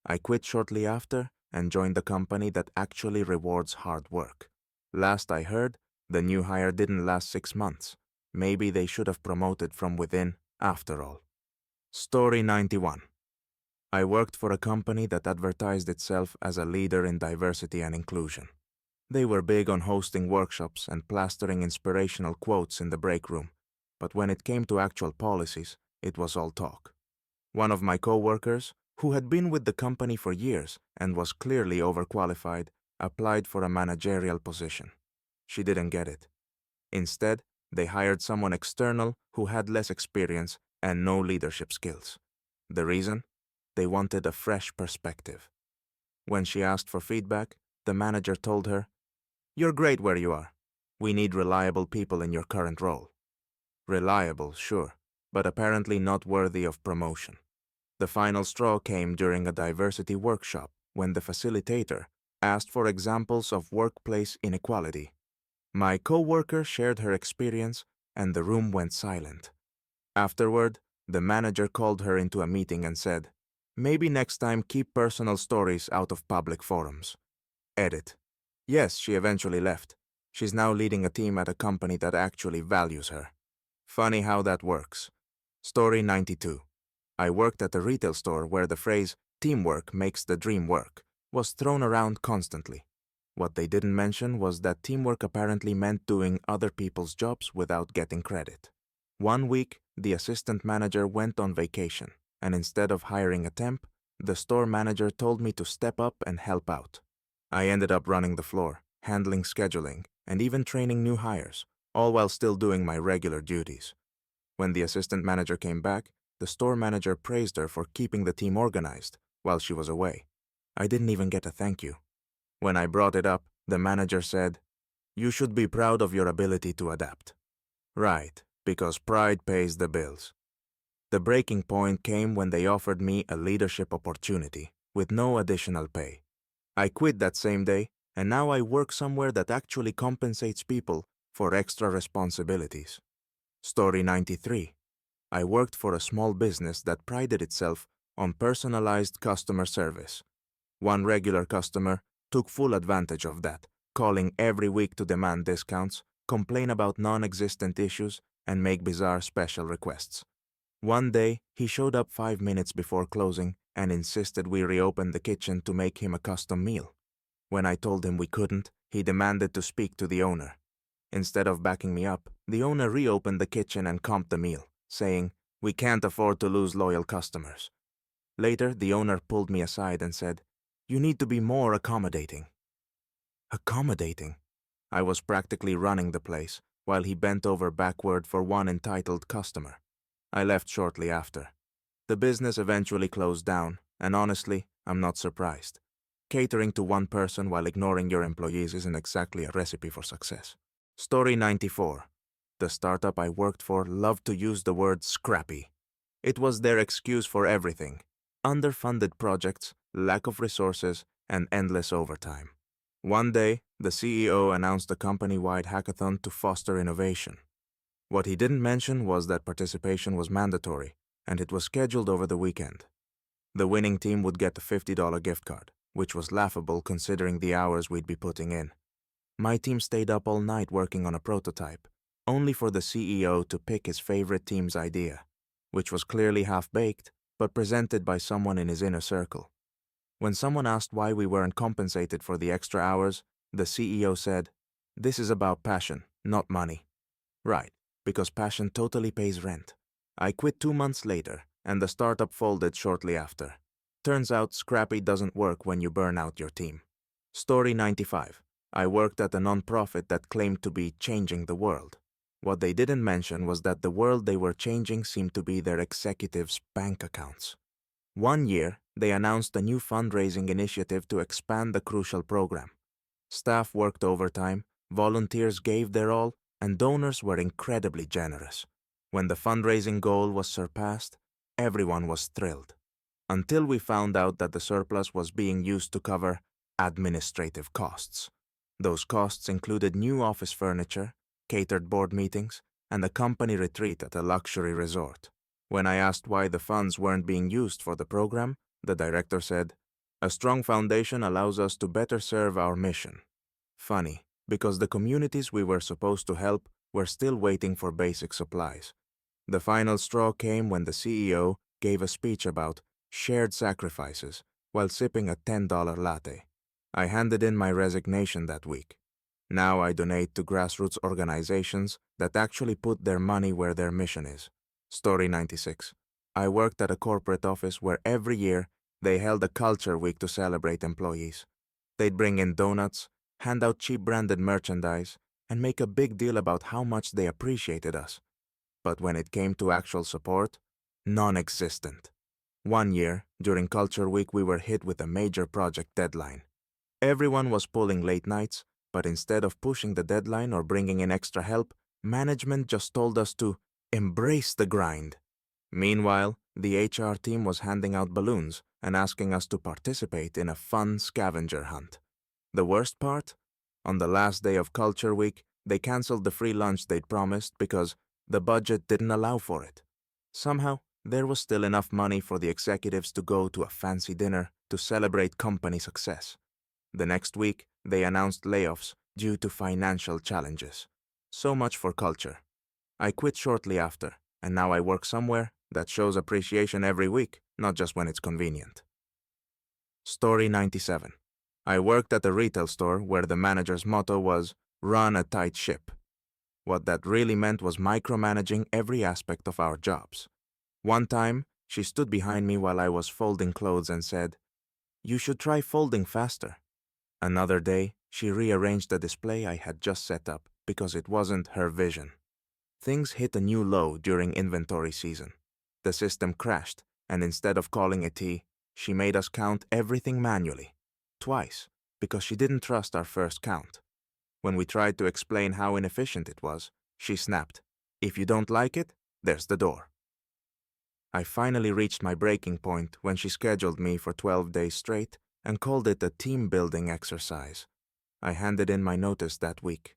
I quit shortly after and joined a company that actually rewards hard work. Last I heard, the new hire didn't last 6 months. Maybe they should have promoted from within, after all. Story 91. I worked for a company that advertised itself as a leader in diversity and inclusion. They were big on hosting workshops and plastering inspirational quotes in the break room, but when it came to actual policies, it was all talk. One of my co-workers, who had been with the company for years and was clearly overqualified, applied for a managerial position. She didn't get it. Instead, they hired someone external who had less experience and no leadership skills. The reason? They wanted a fresh perspective. When she asked for feedback, the manager told her, "You're great where you are. We need reliable people in your current role." Reliable, sure, but apparently not worthy of promotion. The final straw came during a diversity workshop when the facilitator asked for examples of workplace inequality. My co-worker shared her experience and the room went silent. Afterward, the manager called her into a meeting and said, "Maybe next time keep personal stories out of public forums." Edit. Yes, she eventually left. She's now leading a team at a company that actually values her. Funny how that works. Story 92. I worked at a retail store where the phrase, "teamwork makes the dream work," was thrown around constantly. What they didn't mention was that teamwork apparently meant doing other people's jobs without getting credit. One week, the assistant manager went on vacation, and instead of hiring a temp, the store manager told me to step up and help out. I ended up running the floor, handling scheduling, and even training new hires, all while still doing my regular duties. When the assistant manager came back, the store manager praised her for keeping the team organized while she was away. I didn't even get a thank you. When I brought it up, the manager said, "You should be proud of your ability to adapt." Right, because pride pays the bills. The breaking point came when they offered me a leadership opportunity with no additional pay. I quit that same day, and now I work somewhere that actually compensates people for extra responsibilities. Story 93. I worked for a small business that prided itself on personalized customer service. One regular customer took full advantage of that, calling every week to demand discounts, complain about non-existent issues, and make bizarre special requests. One day, he showed up 5 minutes before closing and insisted we reopen the kitchen to make him a custom meal. When I told him we couldn't, he demanded to speak to the owner. Instead of backing me up, the owner reopened the kitchen and comped the meal, saying, "We can't afford to lose loyal customers." Later, the owner pulled me aside and said, "You need to be more accommodating." Accommodating? I was practically running the place, while he bent over backward for one entitled customer. I left shortly after. The business eventually closed down, and honestly, I'm not surprised. Catering to one person while ignoring your employees isn't exactly a recipe for success. Story 94. The startup I worked for loved to use the word scrappy. It was their excuse for everything: underfunded projects, lack of resources, and endless overtime. One day, the CEO announced a company-wide hackathon to foster innovation. What he didn't mention was that participation was mandatory, and it was scheduled over the weekend. The winning team would get a $50 gift card, which was laughable considering the hours we'd be putting in. My team stayed up all night working on a prototype, only for the CEO to pick his favorite team's idea, which was clearly half-baked, but presented by someone in his inner circle. When someone asked why we weren't compensated for the extra hours, the CEO said, "This is about passion, not money." Right, because passion totally pays rent. I quit 2 months later, and the startup folded shortly after. Turns out scrappy doesn't work when you burn out your team. Story 95. I worked at a non-profit that claimed to be changing the world. What they didn't mention was that the world they were changing seemed to be their executives' bank accounts. One year, they announced a new fundraising initiative to expand the crucial program. Staff worked overtime, volunteers gave their all, and donors were incredibly generous. When the fundraising goal was surpassed, everyone was thrilled. Until we found out that the surplus was being used to cover administrative costs. Those costs included new office furniture, catered board meetings, and a company retreat at a luxury resort. When I asked why the funds weren't being used for the program, the director said, "A strong foundation allows us to better serve our mission." Funny, because the communities we were supposed to help were still waiting for basic supplies. The final straw came when the CEO gave a speech about shared sacrifices while sipping a $10 latte. I handed in my resignation that week. Now I donate to grassroots organizations that actually put their money where their mission is. Story 96. I worked at a corporate office where every year they held a culture week to celebrate employees. They'd bring in donuts, hand out cheap branded merchandise, and make a big deal about how much they appreciated us. But when it came to actual support, non-existent. One year, during Culture Week, we were hit with a major project deadline. Everyone was pulling late nights, but instead of pushing the deadline or bringing in extra help, management just told us to embrace the grind. Meanwhile, the HR team was handing out balloons and asking us to participate in a fun scavenger hunt. The worst part? On the last day of Culture Week, they canceled the free lunch they'd promised because the budget didn't allow for it. Somehow, there was still enough money for the executives to go to a fancy dinner to celebrate company success. The next week, they announced layoffs due to financial challenges. So much for culture. I quit shortly after, and now I work somewhere that shows appreciation every week, not just when it's convenient. Story 97. I worked at a retail store where the manager's motto was, "Run a tight ship." What that really meant was micromanaging every aspect of our jobs. One time, she stood behind me while I was folding clothes and said, "You should try folding faster." Another day, she rearranged the display I had just set up because it wasn't her vision. Things hit a new low during inventory season. The system crashed, and instead of calling a tea, she made us count everything manually. Twice, because she didn't trust our first count. When we tried to explain how inefficient it was, she snapped, "If you don't like it, there's the door." I finally reached my breaking point when she scheduled me for 12 days straight and called it a team-building exercise. I handed in my notice that week.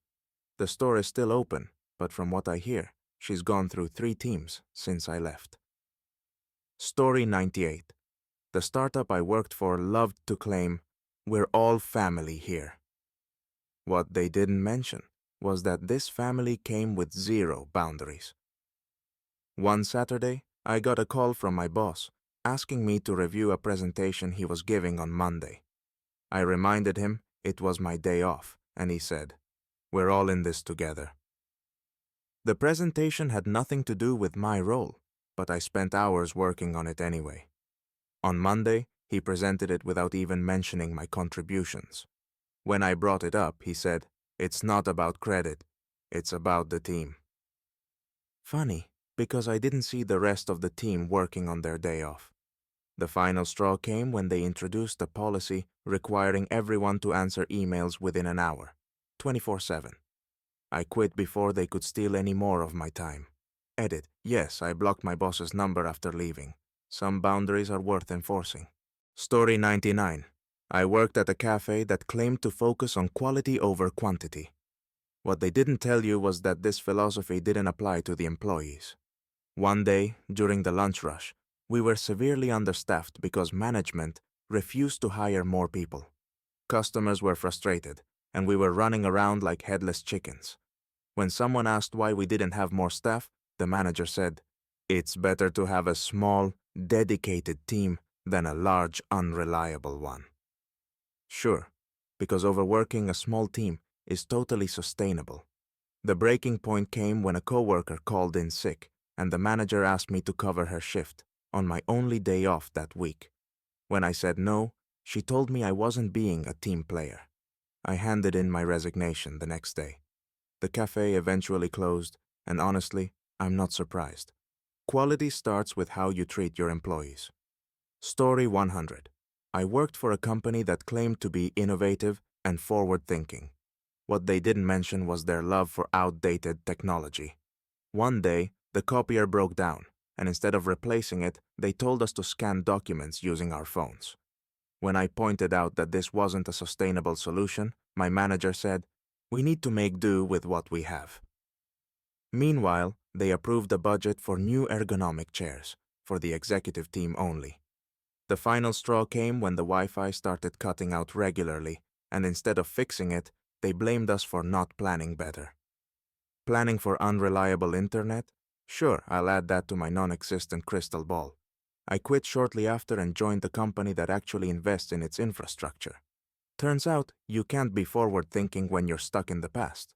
The store is still open, but from what I hear, she's gone through 3 teams since I left. Story 98. The startup I worked for loved to claim, "We're all family here." What they didn't mention was that this family came with 0 boundaries. One Saturday, I got a call from my boss asking me to review a presentation he was giving on Monday. I reminded him it was my day off, and he said, "We're all in this together." The presentation had nothing to do with my role, but I spent hours working on it anyway. On Monday, he presented it without even mentioning my contributions. When I brought it up, he said, "It's not about credit, it's about the team." Funny, because I didn't see the rest of the team working on their day off. The final straw came when they introduced a policy requiring everyone to answer emails within an hour, 24/7. I quit before they could steal any more of my time. Edit: yes, I blocked my boss's number after leaving. Some boundaries are worth enforcing. Story 99. I worked at a cafe that claimed to focus on quality over quantity. What they didn't tell you was that this philosophy didn't apply to the employees. One day, during the lunch rush, we were severely understaffed because management refused to hire more people. Customers were frustrated, and we were running around like headless chickens. When someone asked why we didn't have more staff, the manager said, "It's better to have a small, dedicated team than a large, unreliable one." Sure, because overworking a small team is totally sustainable. The breaking point came when a coworker called in sick, and the manager asked me to cover her shift on my only day off that week. When I said no, she told me I wasn't being a team player. I handed in my resignation the next day. The cafe eventually closed, and honestly, I'm not surprised. Quality starts with how you treat your employees. Story 100. I worked for a company that claimed to be innovative and forward-thinking. What they didn't mention was their love for outdated technology. One day, the copier broke down, and instead of replacing it, they told us to scan documents using our phones. When I pointed out that this wasn't a sustainable solution, my manager said, "We need to make do with what we have." Meanwhile, they approved a budget for new ergonomic chairs, for the executive team only. The final straw came when the Wi-Fi started cutting out regularly, and instead of fixing it, they blamed us for not planning better. Planning for unreliable internet? Sure, I'll add that to my non-existent crystal ball. I quit shortly after and joined the company that actually invests in its infrastructure. Turns out, you can't be forward-thinking when you're stuck in the past.